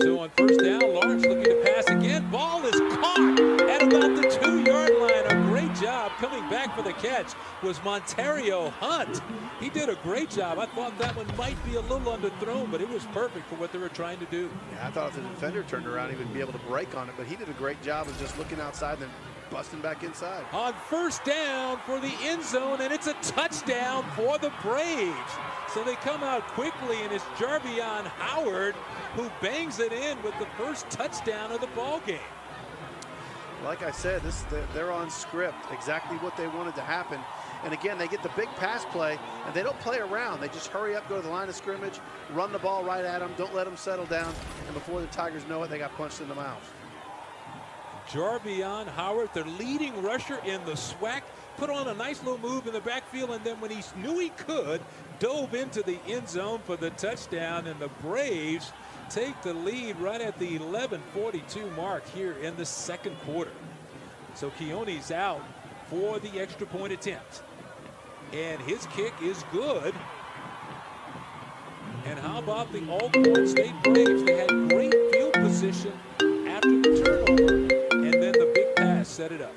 So on first down, Lawrence looking to pass again. Ball is caught at about the 2-yard line. A great job coming back for the catch was Montario Hunt. He did a great job. I thought that one might be a little underthrown, but it was perfect for what they were trying to do. Yeah, I thought if the defender turned around, he would be able to break on it, but he did a great job of just looking outside and then busting back inside. On first down for the end zone, and it's a touchdown for the Braves. So they come out quickly, and it's Jarvion Howard who bangs it in with the first touchdown of the ball game. Like I said, they're on script, exactly what they wanted to happen. And again, they get the big pass play, and they don't play around. They just hurry up, go to the line of scrimmage, run the ball right at them, don't let them settle down, and before the Tigers know it, they got punched in the mouth. Jarvion Howard, their leading rusher in the SWAC, put on a nice little move in the backfield, and then when he knew he could, dove into the end zone for the touchdown, and the Braves take the lead right at the 11:42 mark here in the second quarter. So Keone's out for the extra point attempt, and his kick is good. And how about the Alcorn State Braves? They had great field position after the turnover, and then the big pass set it up.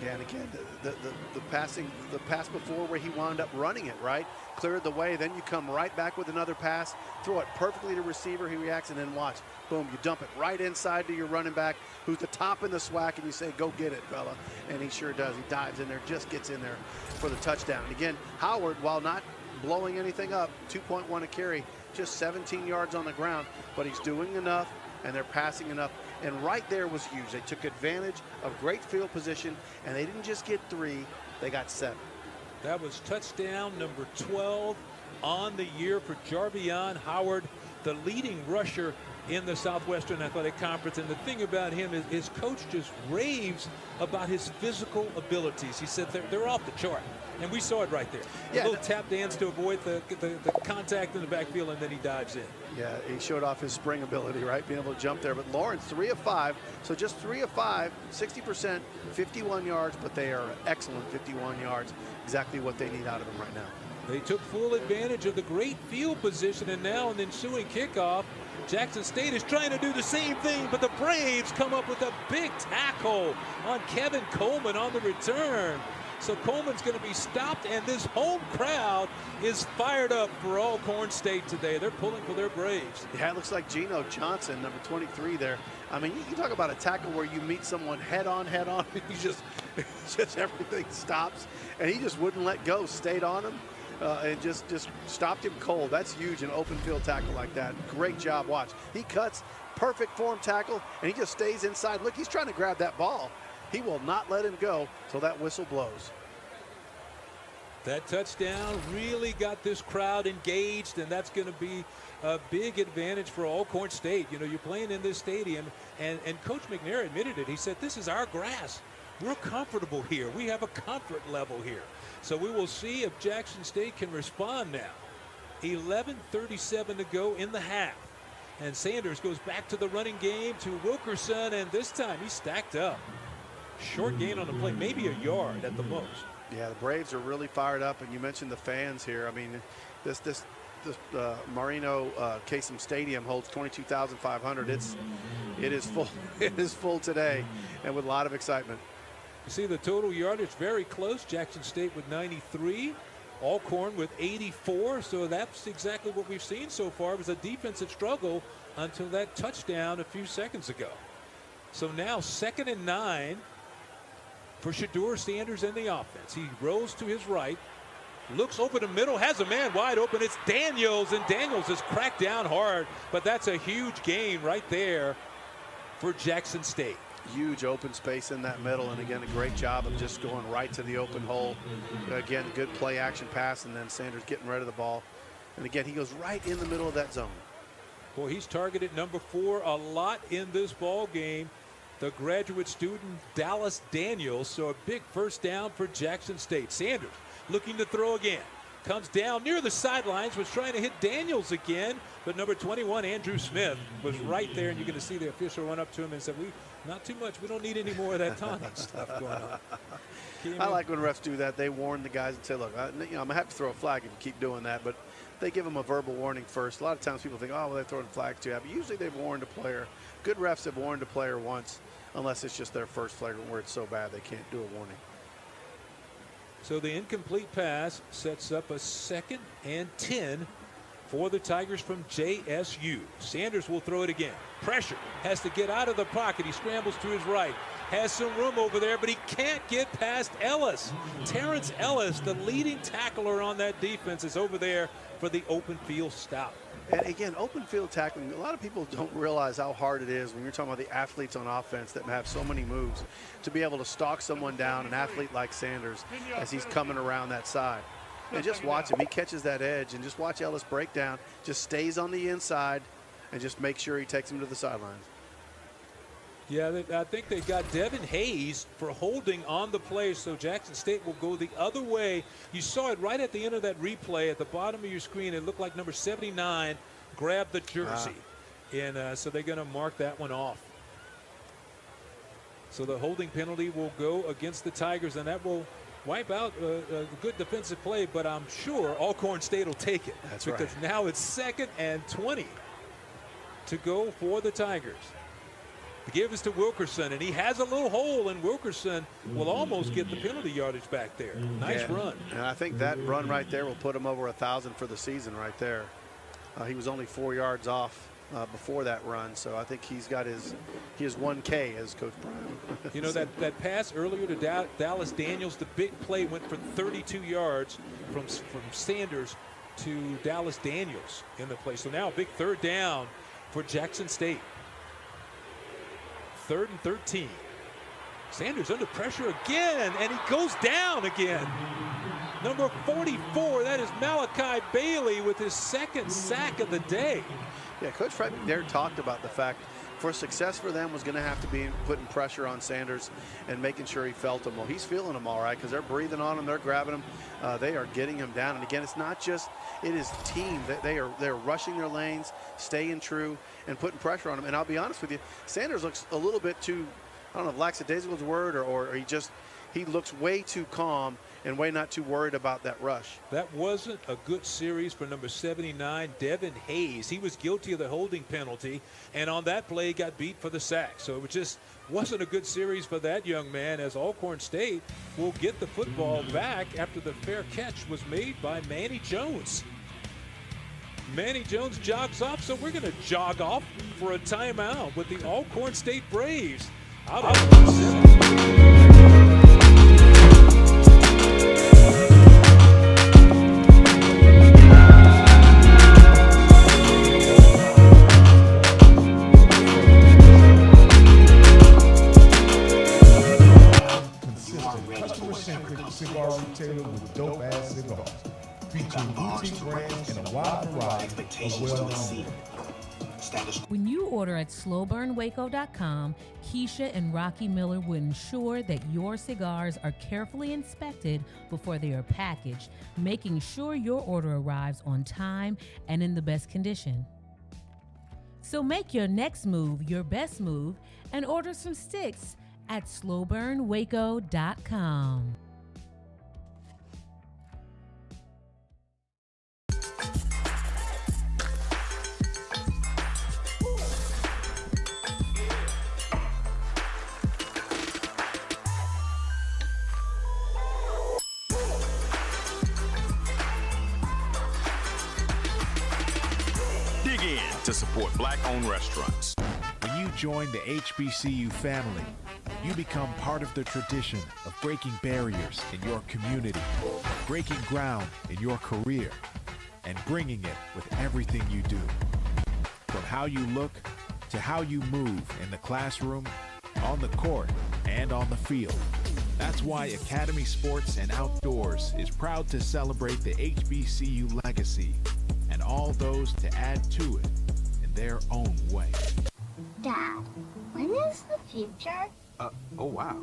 Yeah, and again, the pass before where he wound up running it, right? Cleared the way, then you come right back with another pass, throw it perfectly to receiver, he reacts, and then watch. Boom, you dump it right inside to your running back, who's the top in the SWAC, and you say, go get it, fella. And he sure does. He dives in there, just gets in there for the touchdown. And again, Howard, while not blowing anything up, 2.1 a carry, just 17 yards on the ground, but he's doing enough, and they're passing enough. And right there was huge. They took advantage of great field position, and they didn't just get 3, they got 7. That was touchdown number 12 on the year for Jarvion Howard, the leading rusher in the Southwestern Athletic Conference. And the thing about him is his coach just raves about his physical abilities. He said they're off the chart. And we saw it right there. Yeah, a little tap dance to avoid the contact in the backfield, and then he dives in. Yeah, he showed off his spring ability, right? Being able to jump there. But Lawrence, 3 of 5. So just 3 of 5, 60%, 51 yards, but they are excellent 51 yards. Exactly what they need out of him right now. They took full advantage of the great field position, and now an ensuing kickoff, Jackson State is trying to do the same thing, but the Braves come up with a big tackle on Kevin Coleman on the return. So Coleman's going to be stopped, and this home crowd is fired up for Alcorn State today. They're pulling for their Braves. Yeah, it looks like Geno Johnson, number 23 there. I mean, you talk about a tackle where you meet someone head on, you just everything stops, and he just wouldn't let go, stayed on him, and just stopped him cold. That's huge, an open field tackle like that. Great job, watch. He cuts, perfect form tackle, and he just stays inside. Look, he's trying to grab that ball. He will not let him go till that whistle blows. That touchdown really got this crowd engaged, and that's going to be a big advantage for Alcorn State. You know, you're playing in this stadium, and Coach McNair admitted it. He said, this is our grass. We're comfortable here. We have a comfort level here. So we will see if Jackson State can respond now. 11:37 to go in the half. And Sanders goes back to the running game to Wilkerson, and this time he's stacked up. Short gain on the play, maybe a yard at the most. Yeah, the Braves are really fired up, and you mentioned the fans here. I mean, this Marino Kasem Stadium holds 22,500. It is full. It is full today, and with a lot of excitement. You see the total yardage very close. Jackson State with 93, Alcorn with 84. So that's exactly what we've seen so far. It was a defensive struggle until that touchdown a few seconds ago. So now 2nd and 9 for Shedeur Sanders in the offense. He rolls to his right, looks over the middle, has a man wide open. It's Daniels, and Daniels is cracked down hard, but that's a huge gain right there for Jackson State. Huge open space in that middle, and again, a great job of just going right to the open hole. Again, good play action pass, and then Sanders getting rid of the ball. And again, he goes right in the middle of that zone. Boy, he's targeted number 4 a lot in this ball game. The graduate student Dallas Daniels. So a big first down for Jackson State. Sanders looking to throw again. comes down near the sidelines, was trying to hit Daniels again, but number 21, Andrew Smith, was right there, and you're going to see the official run up to him and said, not too much. We don't need any more of that taunting stuff going on. I like when refs do that. They warn the guys and say, look, I'm going to have to throw a flag if you keep doing that, but they give them a verbal warning first. A lot of times people think, oh, well, they're throwing flags too heavy. Usually they've warned a player. Good refs have warned a player once, unless it's just their first flagrant where it's so bad they can't do a warning. So the incomplete pass sets up a 2nd and 10 for the Tigers from JSU. Sanders will throw it again. Pressure, has to get out of the pocket. He scrambles to his right. Has some room over there, but he can't get past Ellis. Terrence Ellis, the leading tackler on that defense, is over there for the open field stop. And again, open field tackling, a lot of people don't realize how hard it is when you're talking about the athletes on offense that have so many moves to be able to stalk someone down, an athlete like Sanders, as he's coming around that side. And just watch him. He catches that edge, and just watch Ellis break down, just stays on the inside, and just make sure he takes him to the sidelines. Yeah, I think they got Devin Hayes for holding on the play, so Jackson State will go the other way. You saw it right at the end of that replay at the bottom of your screen. It looked like number 79 grabbed the jersey. And so they're going to mark that one off. So the holding penalty will go against the Tigers, and that will wipe out a good defensive play, but I'm sure Alcorn State will take it. That's right. Because now it's 2nd and 20 to go for the Tigers. The give is to Wilkerson, and he has a little hole, and Wilkerson will almost get the penalty yardage back there. Nice run. And I think that run right there will put him over 1,000 for the season right there. He was only 4 yards off before that run, so I think he has 1K, as Coach Prime. You know, that pass earlier to Dallas Daniels, the big play went for 32 yards from Sanders to Dallas Daniels in the play. So now a big 3rd down for Jackson State. 3rd and 13. Sanders under pressure again, and he goes down again. Number 44, that is Malachi Bailey with his 2nd sack of the day. Yeah, Coach Fred McNair talked about the fact for success for them was going to have to be putting pressure on Sanders and making sure he felt him. Well, he's feeling them all right because they're breathing on him, they're grabbing him, they are getting him down. And again, it's not just, it is team. They're rushing their lanes, staying true, and putting pressure on him. And I'll be honest with you, Sanders looks a little bit too, I don't know if lackadaisical is a word, or he looks way too calm and way not too worried about that rush. That wasn't a good series for number 79, Devin Hayes. He was guilty of the holding penalty, and on that play got beat for the sack. So it just wasn't a good series for that young man, as Alcorn State will get the football back after the fair catch was made by Manny Jones. Manny Jones jogs off, so we're going to jog off for a timeout with the Alcorn State Braves. Out of customer-centric cigar retailer with dope-ass cigars, featuring boutique brands and a wide variety of well-known. When you order at slowburnwaco.com, Keisha and Rocky Miller will ensure that your cigars are carefully inspected before they are packaged, making sure your order arrives on time and in the best condition. So make your next move your best move and order some sticks at slowburnwaco.com. Dig in to support Black-owned restaurants. When you join the HBCU family, you become part of the tradition of breaking barriers in your community, breaking ground in your career, and bringing it with everything you do. From how you look to how you move in the classroom, on the court, and on the field. That's why Academy Sports and Outdoors is proud to celebrate the HBCU legacy and all those to add to it in their own way. Dad, when is the future? Oh wow.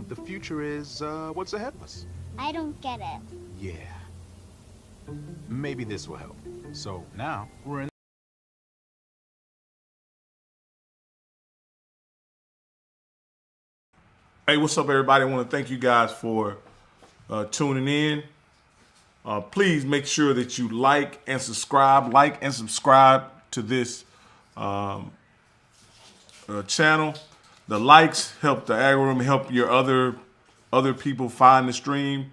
The future is what's ahead of us. I don't get it. Yeah. Maybe this will help. So now we're in. Hey, what's up, everybody? I want to thank you guys for tuning in. Please make sure that you like and subscribe to this channel. The likes help the algorithm, help your other people find the stream.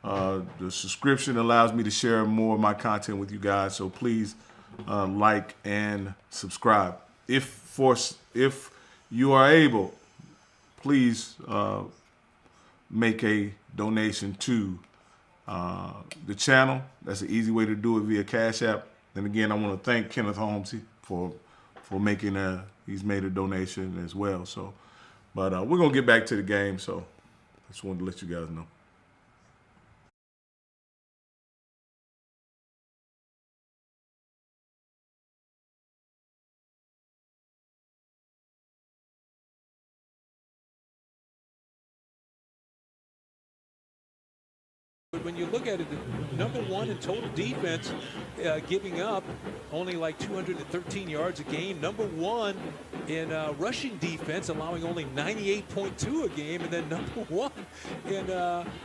The subscription allows me to share more of my content with you guys. So please like and subscribe. If you are able, please make a donation to the channel. That's an easy way to do it via Cash App. And again, I want to thank Kenneth Holmes for making he's made a donation as well. So, but we're gonna get back to the game. So, I just wanted to let you guys know. When you look at it, number one in total defense, giving up only like 213 yards a game. Number one in rushing defense, allowing only 98.2 a game. And then number one in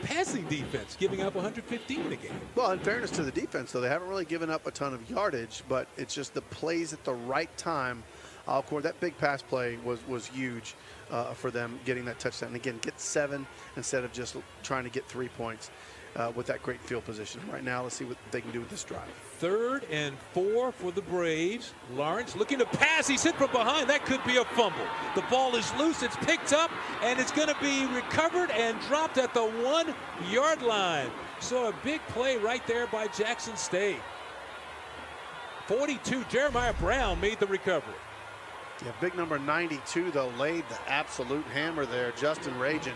passing defense, giving up 115 a game. Well, in fairness to the defense, though, they haven't really given up a ton of yardage, but it's just the plays at the right time. Alcorn, that big pass play was huge for them getting that touchdown. And again, get 7 instead of just trying to get 3 points. With that great field position. Right now, let's see what they can do with this drive. 3rd and 4 for the Braves. Lawrence looking to pass. He's hit from behind. That could be a fumble. The ball is loose. It's picked up, and it's going to be recovered and dropped at the 1-yard line. So a big play right there by Jackson State. 42, Jeremiah Brown made the recovery. Yeah, big number 92, though, laid the absolute hammer there. Justin Rajan,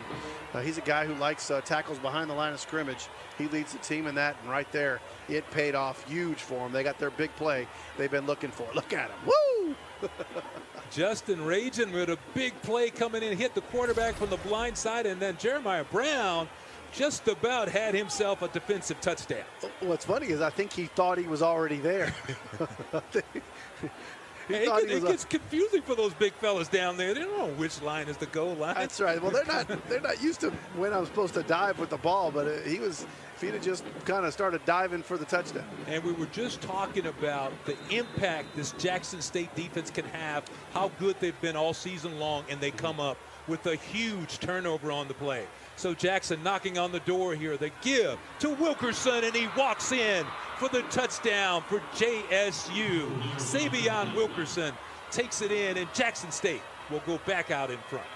he's a guy who likes tackles behind the line of scrimmage. He leads the team in that, and right there, it paid off huge for them. They got their big play they've been looking for. Look at him. Woo! Justin Rajan with a big play coming in, hit the quarterback from the blind side, and then Jeremiah Brown just about had himself a defensive touchdown. What's funny is I think he thought he was already there. It gets confusing for those big fellas down there. They don't know which line is the goal line. That's right. Well, they're not used to when I'm supposed to dive with the ball, but if he'd have just kind of started diving for the touchdown. And we were just talking about the impact this Jackson State defense can have, how good they've been all season long, and they come up with a huge turnover on the play. So Jackson knocking on the door here. The give to Wilkerson, and he walks in for the touchdown for JSU. Savion Wilkerson takes it in, and Jackson State will go back out in front.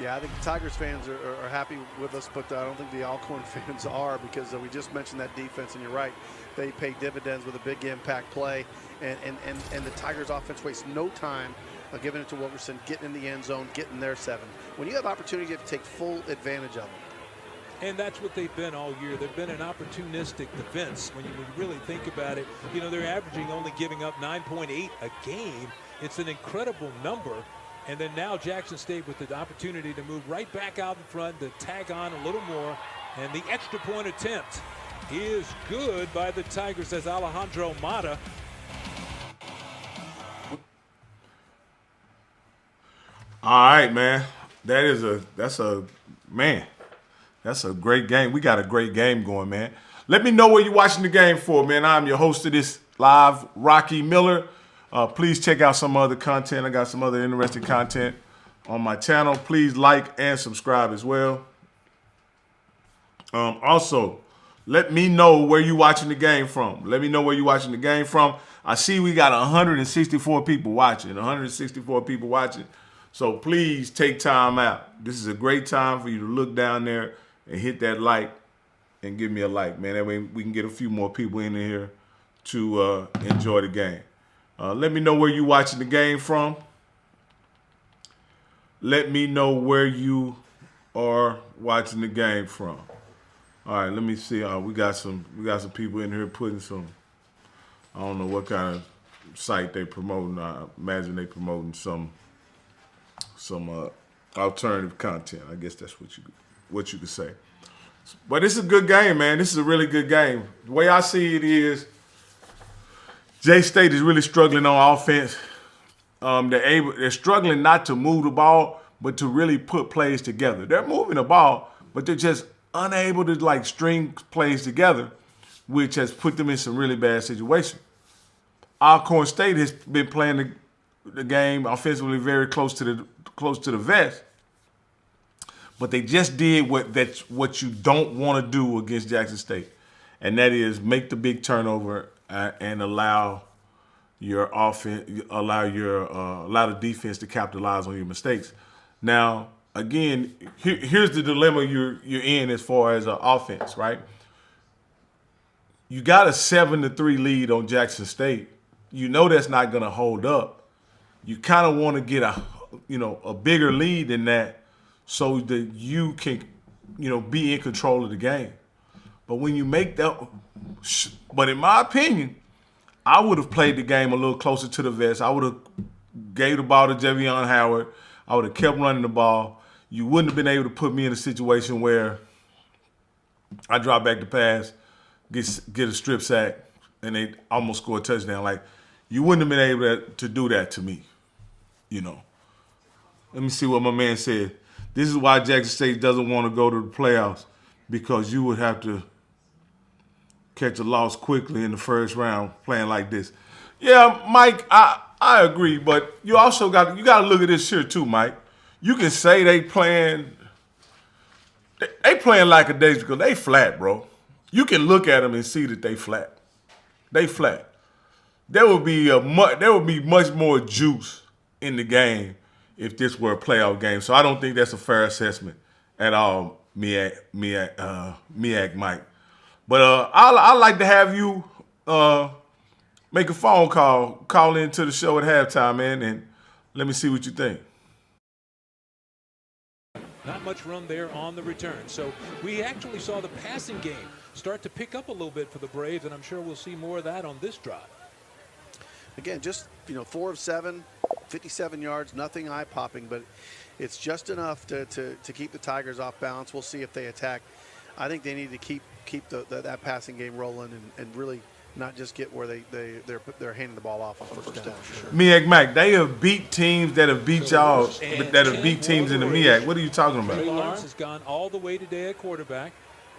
Yeah, I think the Tigers fans are happy with us, but I don't think the Alcorn fans are, because we just mentioned that defense, and you're right. They pay dividends with a big impact play, and the Tigers offense wastes no time giving it to Wilkerson, getting in the end zone, getting their 7. When you have opportunity, you have to take full advantage of it. And that's what they've been all year. They've been an opportunistic defense. When you really think about it, you know, they're averaging only giving up 9.8 a game. It's an incredible number. And then now Jackson State with the opportunity to move right back out in front, to tag on a little more. And the extra point attempt is good by the Tigers as Alejandro Mata. All right, man. That's a great game. We got a great game going, man. Let me know where you're watching the game for, man. I'm your host of this live, Rocky Miller. Please check out some other content. I got some other interesting content on my channel. Please like and subscribe as well. Also, let me know where you're watching the game from. Let me know where you're watching the game from. I see we got 164 people watching. 164 people watching. So please take time out. This is a great time for you to look down there and hit that like and give me a like, man. That way we can get a few more people in here to enjoy the game. Let me know where you're watching the game from. Let me know where you are watching the game from. All right, let me see. We got some people in here putting some. I don't know what kind of site they promoting. I imagine they promoting some alternative content. I guess that's what you could say. But this is a good game, man. This is a really good game. The way I see it is, J-State is really struggling on offense. They're struggling not to move the ball, but to really put plays together. They're moving the ball, but they're just unable to like string plays together, which has put them in some really bad situations. Alcorn State has been playing the game offensively very close to the vest, but they just did what you don't want to do against Jackson State, and that is make the big turnover and allow your offense, allow the defense to capitalize on your mistakes. Now, again, here's the dilemma you're in as far as offense, right? You got a 7-3 lead on Jackson State. You know that's not going to hold up. You kind of want to get a bigger lead than that so that you can, be in control of the game. But when you make that, but in my opinion, I would have played the game a little closer to the vest. I would have gave the ball to Javion Howard. I would have kept running the ball. You wouldn't have been able to put me in a situation where I drop back the pass, get a strip sack, and they almost score a touchdown. Like, you wouldn't have been able to do that to me, Let me see what my man said. This is why Jackson State doesn't want to go to the playoffs, because you would have to catch a loss quickly in the first round playing like this. Yeah, Mike, I agree, but you also got to look at this here too, Mike. You can say they playing lackadaisical. They flat, bro. You can look at them and see that they flat. They flat. There would be much more juice in the game if this were a playoff game. So I don't think that's a fair assessment at all, Miak Mike. But I'd like to have you make a phone call into the show at halftime, man, and let me see what you think. Not much run there on the return. So we actually saw the passing game start to pick up a little bit for the Braves, and I'm sure we'll see more of that on this drive. Again, just 4 of 7, 57 yards, nothing eye-popping, but it's just enough to keep the Tigers off balance. We'll see if they attack. I think they need to keep that passing game rolling and really not just get where they're handing the ball off on first down. Sure. Miak Mac, they have beat teams that have beat y'all, that have beat teams in the Miak. What are you talking about? Lawrence has gone all the way today at quarterback.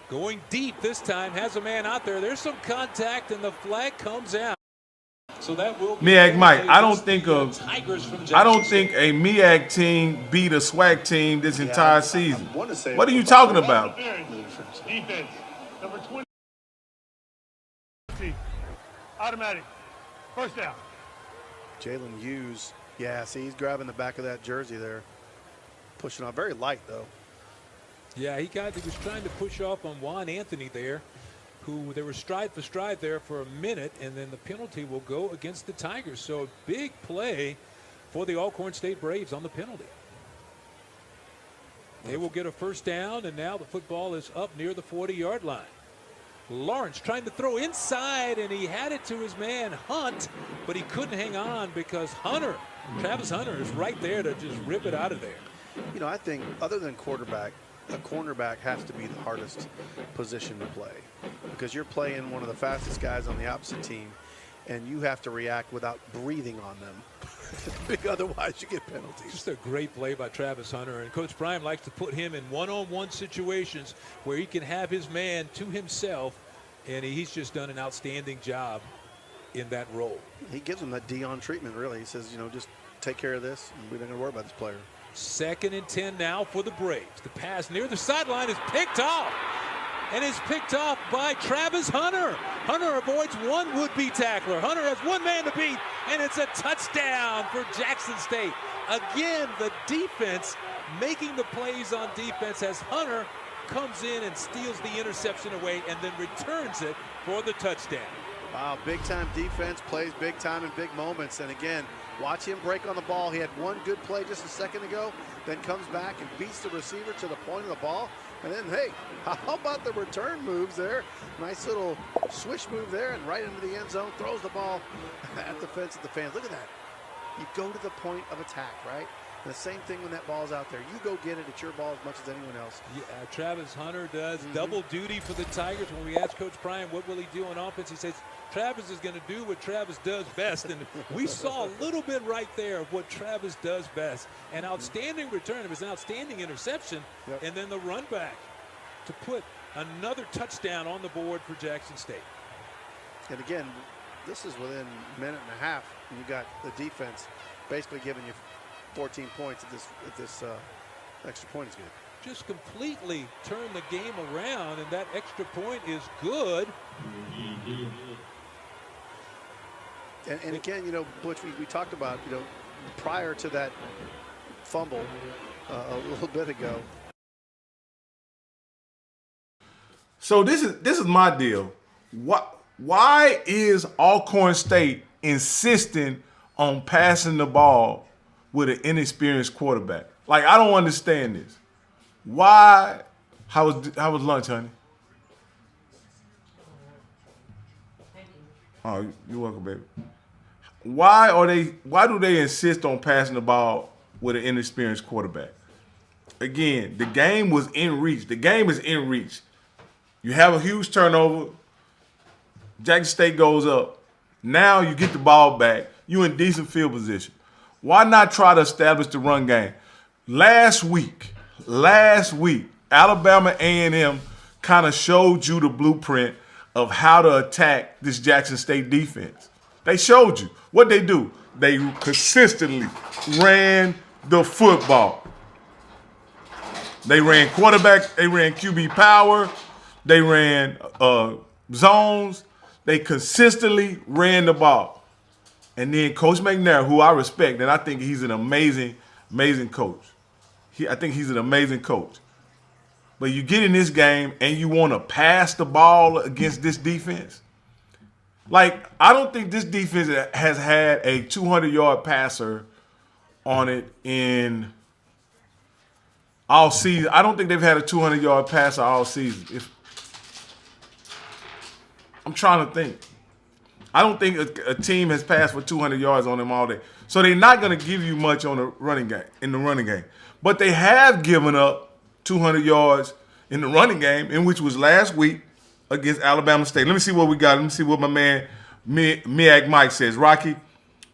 Going deep this time, has a man out there. There's some contact, and the flag comes out. So that will be Miak Mike, I don't think a Miak team beat a SWAC team this entire season. What are you talking about? Defense, number 20. Automatic. First down. Jalen Hughes. Yeah, see, he's grabbing the back of that jersey there. Pushing off. Very light, though. Yeah, he was trying to push off on Juan Anthony there, who they were stride for stride there for a minute, and then the penalty will go against the Tigers. So a big play for the Alcorn State Braves on the penalty. They will get a first down, and now the football is up near the 40-yard line. Lawrence trying to throw inside, and he had it to his man Hunt, but he couldn't hang on because Travis Hunter is right there to just rip it out of there. I think other than quarterback, a cornerback has to be the hardest position to play because you're playing one of the fastest guys on the opposite team, and you have to react without breathing on them. Otherwise, you get penalties. Just a great play by Travis Hunter, and Coach Prime likes to put him in one-on-one situations where he can have his man to himself, and he's just done an outstanding job in that role. He gives him that Dion treatment, really. He says, just take care of this, and we're not going to worry about this player. 2nd and 10 now for the Braves. The pass near the sideline is picked off, and is picked off by Travis Hunter. Hunter avoids one would-be tackler. Hunter has one man to beat, and it's a touchdown for Jackson State. Again, the defense making the plays on defense as Hunter comes in and steals the interception away and then returns it for the touchdown. Wow, big-time defense, plays big time in big moments. And again, watch him break on the ball. He had one good play just a second ago, then comes back and beats the receiver to the point of the ball. And then, hey, how about the return moves there? Nice little swish move there and right into the end zone, throws the ball at the fence at the fans. Look at that. You go to the point of attack, right? And the same thing when that ball's out there. You go get it. It's your ball as much as anyone else. Yeah, Travis Hunter does double duty for the Tigers. When we asked Coach Prime what will he do on offense, he says Travis is going to do what Travis does best. And we saw a little bit right there of what Travis does best. An outstanding return. It was an outstanding interception. And then the run back to put another touchdown on the board for Jackson State. And again, this is within a minute and a half. And you got the defense basically giving you 14 points if this extra point is good. Just completely turn the game around, and that extra point is good. And again, you know, Butch, we talked about, you know, prior to that fumble a little bit ago. So this is my deal. Why is Alcorn State insisting on passing the ball with an inexperienced quarterback? Like, I don't understand this. Why? How was lunch, honey? Oh, you're welcome, baby. Why do they insist on passing the ball with an inexperienced quarterback? Again, the game was in reach. The game is in reach. You have a huge turnover. Jackson State goes up. Now you get the ball back. You're in decent field position. Why not try to establish the run game? Last week, Alabama A&M kind of showed you the blueprint of how to attack this Jackson State defense. They showed you. What they do? They consistently ran the football. They ran quarterback. They ran QB power. They ran zones. They consistently ran the ball. And then Coach McNair, who I respect, and I think he's an amazing, amazing coach. I think he's an amazing coach. But you get in this game and you want to pass the ball against this defense? Like, I don't think this defense has had a 200-yard passer on it in all season. I don't think they've had a 200-yard passer all season. I'm trying to think. I don't think a team has passed for 200 yards on them all day. So they're not going to give you much on the running game, But they have given up 200 yards in the running game, in which was last week against Alabama State. Let me see what we got. Let me see what my man Miak Mike says. Rocky,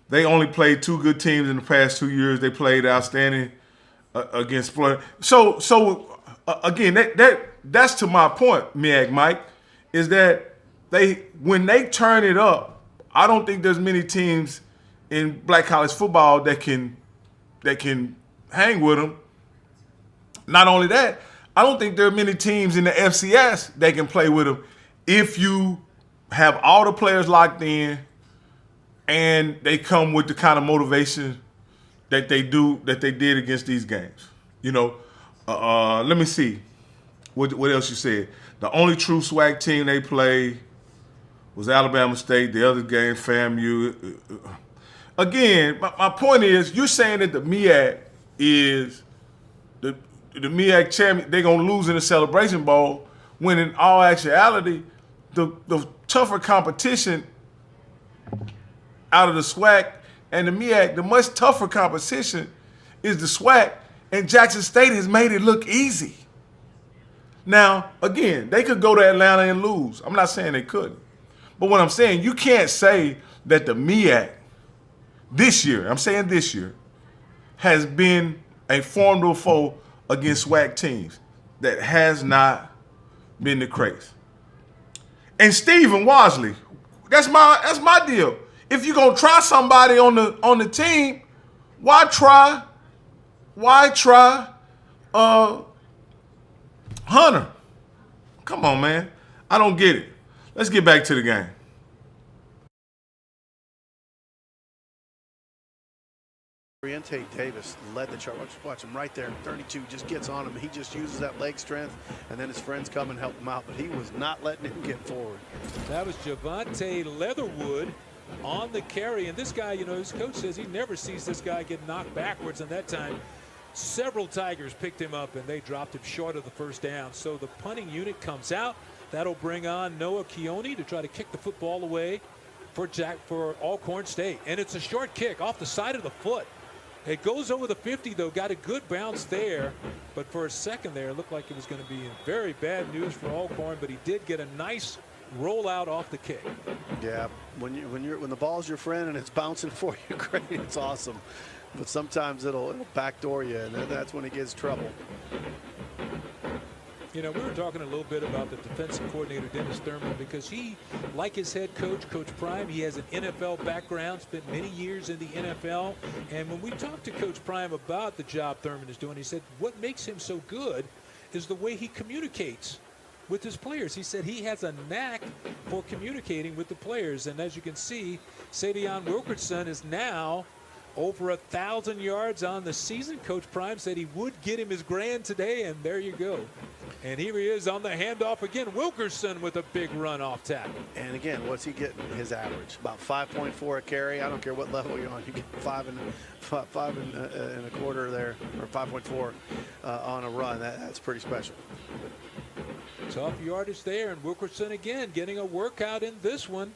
they only played two good teams in the past 2 years. They played outstanding against Florida. So again, that's to my point, Miak Mike, is that when they turn it up, I don't think there's many teams in black college football that can hang with them. Not only that, I don't think there are many teams in the FCS that can play with them if you have all the players locked in and they come with the kind of motivation that they did against these games. You know, let me see what else you said. The only true SWAC team they played was Alabama State. The other game, FAMU. Again, my point is, you're saying that the MEAC is the MEAC champion. They're gonna lose in the Celebration Bowl, when in all actuality, the tougher competition out of the SWAC and the MEAC, the much tougher competition is the SWAC, and Jackson State has made it look easy. Now, again, they could go to Atlanta and lose. I'm not saying they couldn't. But what I'm saying, you can't say that the MEAC this year, I'm saying this year, has been a formidable foe against SWAC teams. That has not been the case. And Stephen Wasley, that's my deal. If you're gonna try somebody on the team, why try Hunter? Come on, man. I don't get it. Let's get back to the game. Oriente Davis led the charge. Watch him right there. 32 just gets on him. He just uses that leg strength, and then his friends come and help him out. But he was not letting him get forward. That was Javante Leatherwood on the carry. And this guy, you know, his coach says he never sees this guy get knocked backwards. And that time, several Tigers picked him up, and they dropped him short of the first down. So the punting unit comes out. That'll bring on Noah Keone to try to kick the football away for Alcorn State. And it's a short kick off the side of the foot. It goes over the 50, though. Got a good bounce there. But for a second there, it looked like it was going to be very bad news for Alcorn. But he did get a nice rollout off the kick. Yeah, when the ball's your friend and it's bouncing for you, great, it's awesome. But sometimes it'll backdoor you, and that's when it gets trouble. You know, we were talking a little bit about the defensive coordinator, Dennis Thurman, because he, like his head coach, Coach Prime, he has an NFL background, spent many years in the NFL. And when we talked to Coach Prime about the job Thurman is doing, he said what makes him so good is the way he communicates with his players. He said he has a knack for communicating with the players. And as you can see, Savion Wilkerson is now over 1,000 yards on the season. Coach Prime said he would get him his grand today, and there you go. And here he is on the handoff again. Wilkerson with a big run off tackle. And again, what's he getting? His average, about 5.4 a carry. I don't care what level you're on. You get 5 and a quarter there, or 5.4 on a run. That's pretty special. Tough yardage there, and Wilkerson again getting a workout in this one.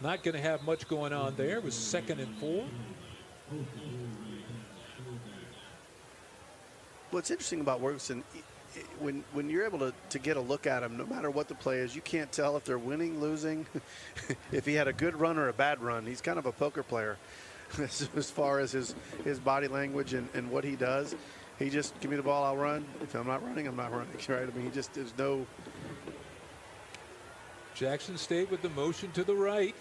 Not going to have much going on there. It was 2nd and 4. What's interesting about Wilkerson, when you're able to get a look at him, no matter what the play is, you can't tell if they're winning, losing, if he had a good run or a bad run. He's kind of a poker player as far as his body language and what he does. He just, give me the ball, I'll run. If I'm not running, I'm not running. Right? I mean, he just, there's no. Jackson State with the motion to the right.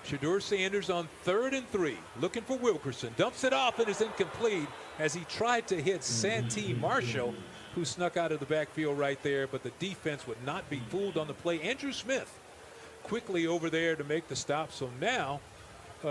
Shedeur Sanders on 3rd and 3, looking for Wilkerson. Dumps it off and is incomplete as he tried to hit Santee Marshall, who snuck out of the backfield right there, but the defense would not be fooled on the play. Andrew Smith quickly over there to make the stop. So now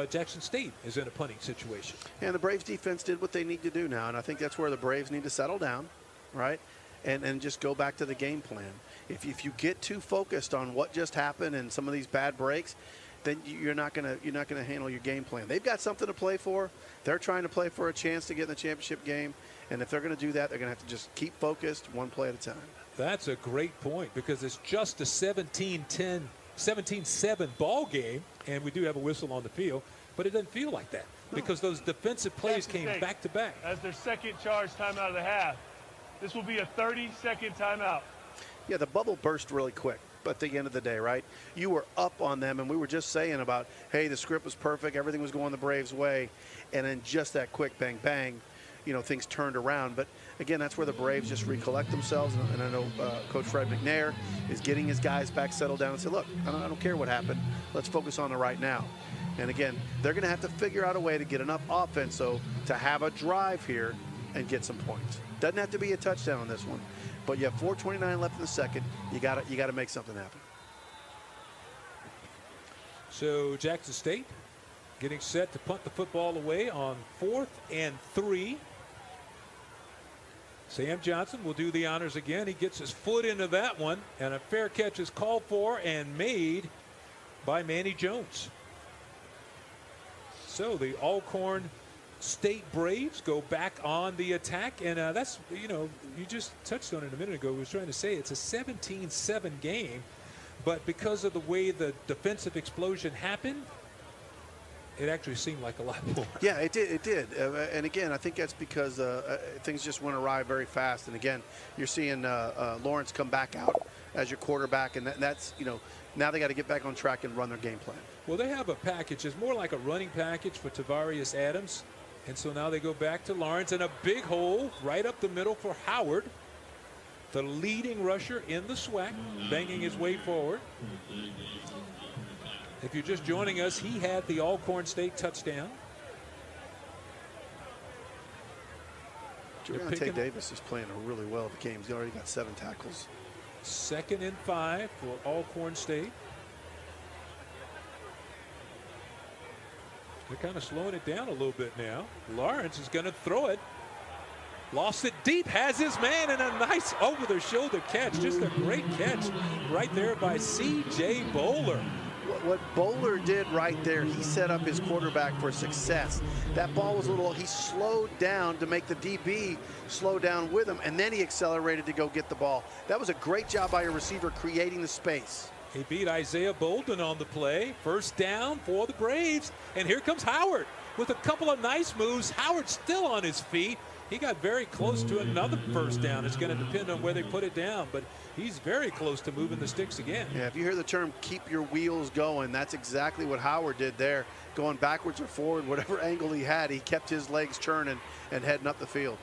Jackson State is in a punting situation. And the Braves defense did what they need to do now, and I think that's where the Braves need to settle down, right? And just go back to the game plan. If you get too focused on what just happened and some of these bad breaks, then you're not gonna handle your game plan. They've got something to play for. They're trying to play for a chance to get in the championship game, and if they're going to do that, they're going to have to just keep focused, one play at a time. That's a great point, because it's just a 17-7 ball game, and we do have a whistle on the field, but it doesn't feel like that because those defensive plays came back to back. As their second charge timeout of the half, this will be a 30-second timeout. Yeah, the bubble burst really quick. But at the end of the day, right, you were up on them, and we were just saying about, hey, the script was perfect, everything was going the Braves' way, and then just that quick bang, bang, you know, things turned around. But again, that's where the Braves just recollect themselves, and I know Coach Fred McNair is getting his guys back settled down and say, look, I don't care what happened, let's focus on the right now. And again, they're going to have to figure out a way to get enough offense so to have a drive here and get some points. Doesn't have to be a touchdown on this one. But you have 4:29 left in the second. You got to make something happen. So Jackson State getting set to punt the football away on 4th and 3. Sam Johnson will do the honors again. He gets his foot into that one, and a fair catch is called for and made by Manny Jones. So the Alcorn State Braves go back on the attack, and that's, you know, you just touched on it a minute ago. We was trying to say it's a 17-7 game, but because of the way the defensive explosion happened, it actually seemed like a lot more. Yeah, it did. And again, I think that's because things just went awry very fast. And again, you're seeing Lawrence come back out as your quarterback, and that's, you know, now they got to get back on track and run their game plan. Well, they have a package. It's more like a running package for Tavarius Adams. And so now they go back to Lawrence, and a big hole right up the middle for Howard, the leading rusher in the SWAC, banging his way forward. If you're just joining us, he had the Alcorn State touchdown. Javante Davis is playing really well at the game. He's already got 7 tackles. 2nd and 5 for Alcorn State. They're kind of slowing it down a little bit now. Lawrence is going to throw it. Lost it deep, has his man, and a nice over-the-shoulder catch. Just a great catch right there by C.J. Bowler. What Bowler did right there, he set up his quarterback for success. That ball was a little, he slowed down to make the DB slow down with him, and then he accelerated to go get the ball. That was a great job by your receiver creating the space. He beat Isaiah Bolden on the play. 1st down for the Braves. And here comes Howard with a couple of nice moves. Howard still on his feet. He got very close to another first down. It's going to depend on where they put it down, but he's very close to moving the sticks again. Yeah, if you hear the term keep your wheels going, that's exactly what Howard did there. Going backwards or forward, whatever angle he had, he kept his legs churning and heading up the field.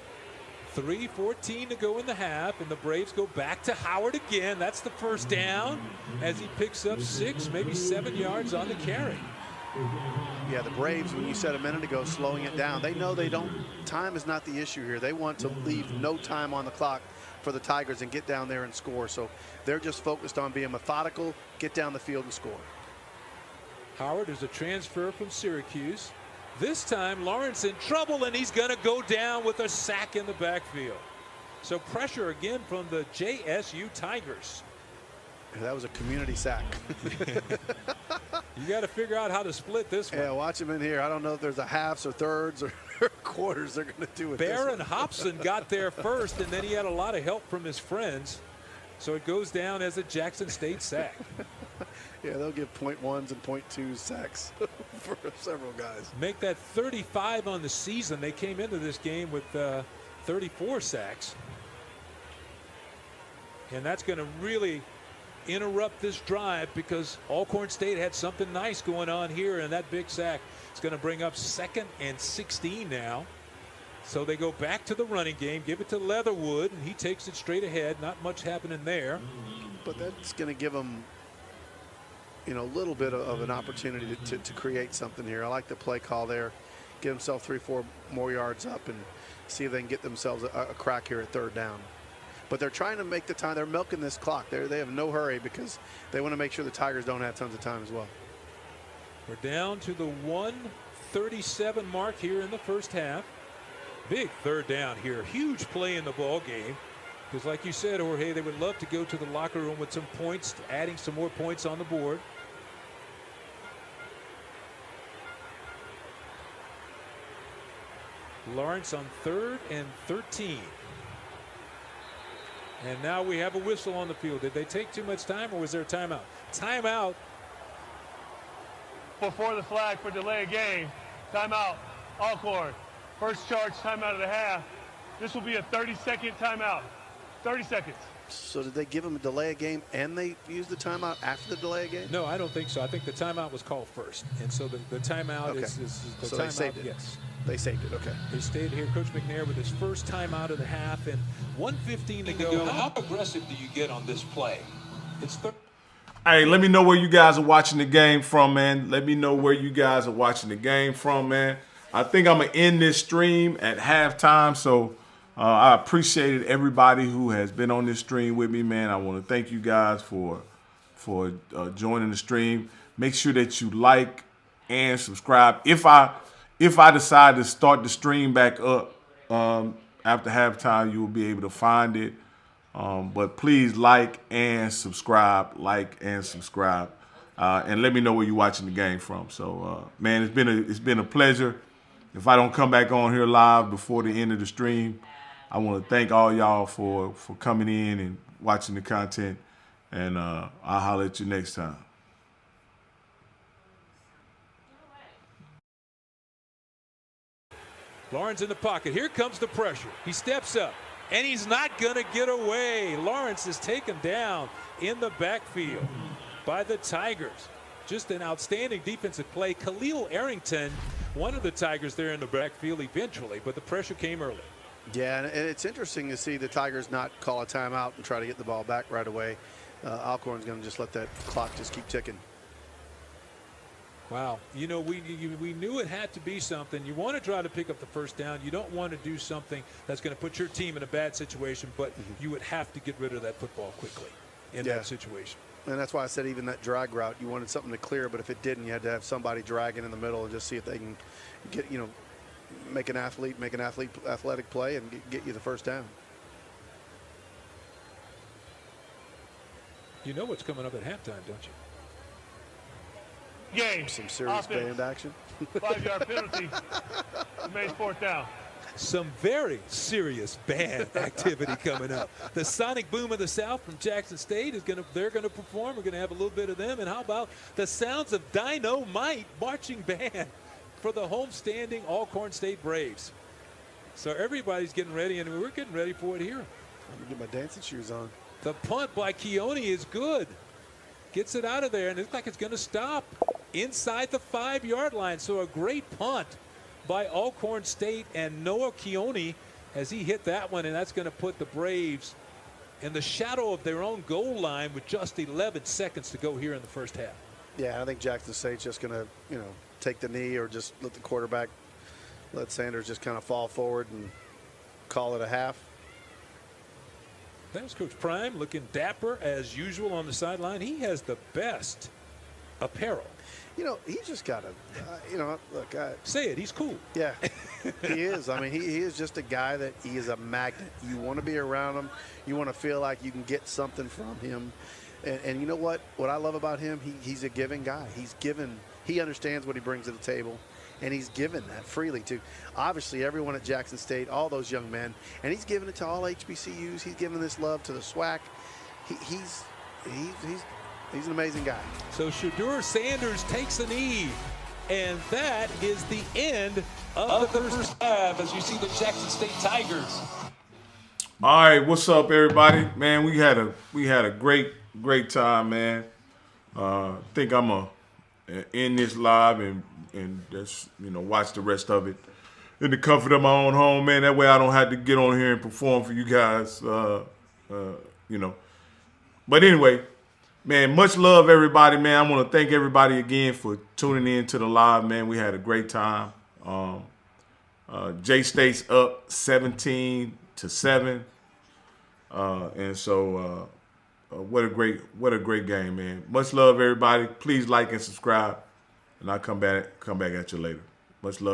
3:14 to go in the half, and the Braves go back to Howard again. That's the first down as he picks up 6, maybe 7 yards on the carry. Yeah, the Braves, when you said a minute ago, slowing it down, they know they don't, time is not the issue here. They want to leave no time on the clock for the Tigers and get down there and score. So they're just focused on being methodical, get down the field and score. Howard is a transfer from Syracuse. This time Lawrence in trouble, and he's going to go down with a sack in the backfield. So pressure again from the JSU Tigers. That was a community sack. You got to figure out how to split this one. Yeah, watch him in here. I don't know if there's a halves or thirds or quarters they're going to do with Baron this Hobson got there first, and then he had a lot of help from his friends. So it goes down as a Jackson State sack. Yeah, they'll give .1s and .2 sacks for several guys. Make that 35 on the season. They came into this game with 34 sacks. And that's going to really interrupt this drive because Alcorn State had something nice going on here, and that big sack is going to bring up 2nd and 16 now. So they go back to the running game, give it to Leatherwood, and he takes it straight ahead. Not much happening there. But that's going to give them, you know, a little bit of an opportunity to create something here. I like the play call there. Get themselves 3-4 more yards up and see if they can get themselves a crack here at 3rd down. But they're trying to make the time. They're milking this clock. They have no hurry because they want to make sure the Tigers don't have tons of time as well. We're down to the 1:37 mark here in the first half. Big 3rd down here. Huge play in the ball game. Because like you said, Jorge, they would love to go to the locker room with some points, adding some more points on the board. Lawrence on 3rd and 13. And now we have a whistle on the field. Did they take too much time, or was there a timeout? Timeout. Before the flag for delay of game. Timeout. Alcorn. First charge timeout of the half. This will be a 30-second timeout. 30 seconds. So did they give them a delay of game and they used the timeout after the delay of game? No, I don't think so. I think the timeout was called first. And so the timeout okay. is the so timeout. They saved it. Yes. They saved it. Okay. They stayed here. Coach McNair with his first timeout of the half and 1:15 to go. How aggressive do you get on this play? It's Hey, let me know where you guys are watching the game from, man. Let me know where you guys are watching the game from, man. I think I'm going to end this stream at halftime, so I appreciated everybody who has been on this stream with me, man. I want to thank you guys for joining the stream. Make sure that you like and subscribe. If I decide to start the stream back up after halftime, you will be able to find it. But please like and subscribe, and let me know where you're watching the game from. So, man, it's been a pleasure. If I don't come back on here live before the end of the stream, I want to thank all y'all for coming in and watching the content, and I'll holler at you next time. Lawrence in the pocket. Here comes the pressure. He steps up, and he's not going to get away. Lawrence is taken down in the backfield by the Tigers. Just an outstanding defensive play. Khalil Arrington, one of the Tigers there in the backfield eventually, but the pressure came early. Yeah, and it's interesting to see the Tigers not call a timeout and try to get the ball back right away. Alcorn's going to just let that clock just keep ticking. Wow. You know, we knew it had to be something. You want to try to pick up the first down. You don't want to do something that's going to put your team in a bad situation, but you would have to get rid of that football quickly in that situation. And that's why I said even that drag route, you wanted something to clear, but if it didn't, you had to have somebody dragging in the middle and just see if they can get, make an athletic play and get you the first down. You know what's coming up at halftime, don't you? Game. Some serious band action. 5-yard penalty. Remains 4th down. Some very serious band activity coming up. The Sonic Boom of the South from Jackson State they're gonna perform. We're gonna have a little bit of them. And how about the Sounds of Dynamite marching band for the homestanding Alcorn State Braves. So everybody's getting ready, and we're getting ready for it here. I'm going to get my dancing shoes on. The punt by Keone is good. Gets it out of there, and it looks like it's going to stop inside the 5-yard line. So a great punt by Alcorn State, and Noah Keone as he hit that one, and that's going to put the Braves in the shadow of their own goal line with just 11 seconds to go here in the first half. Yeah, I think Jackson State's just going to, take the knee or just let the quarterback, let Sanders just kind of fall forward and call it a half. There's Coach Prime looking dapper as usual on the sideline. He has the best apparel. He's just got to, look. Say it, he's cool. Yeah, he is. I mean, he is just a guy that he is a magnet. You want to be around him. You want to feel like you can get something from him. And you know what? What I love about him, he's a giving guy. He understands what he brings to the table, and he's given that freely to, obviously, everyone at Jackson State, all those young men. And he's giving it to all HBCUs. He's giving this love to the SWAC. He's an amazing guy. So Shadur Sanders takes a knee, and that is the end of the first half as you see the Jackson State Tigers. All right, what's up, everybody? Man, we had a great time, man. I think I'm gonna end this live and just watch the rest of it in the comfort of my own home, man. That way I don't have to get on here and perform for you guys, But anyway. Man, much love, everybody, man. I want to thank everybody again for tuning in to the live, man. We had a great time. J-State's up 17-7. And so what a great game, man. Much love, everybody. Please like and subscribe. And I'll come back at you later. Much love.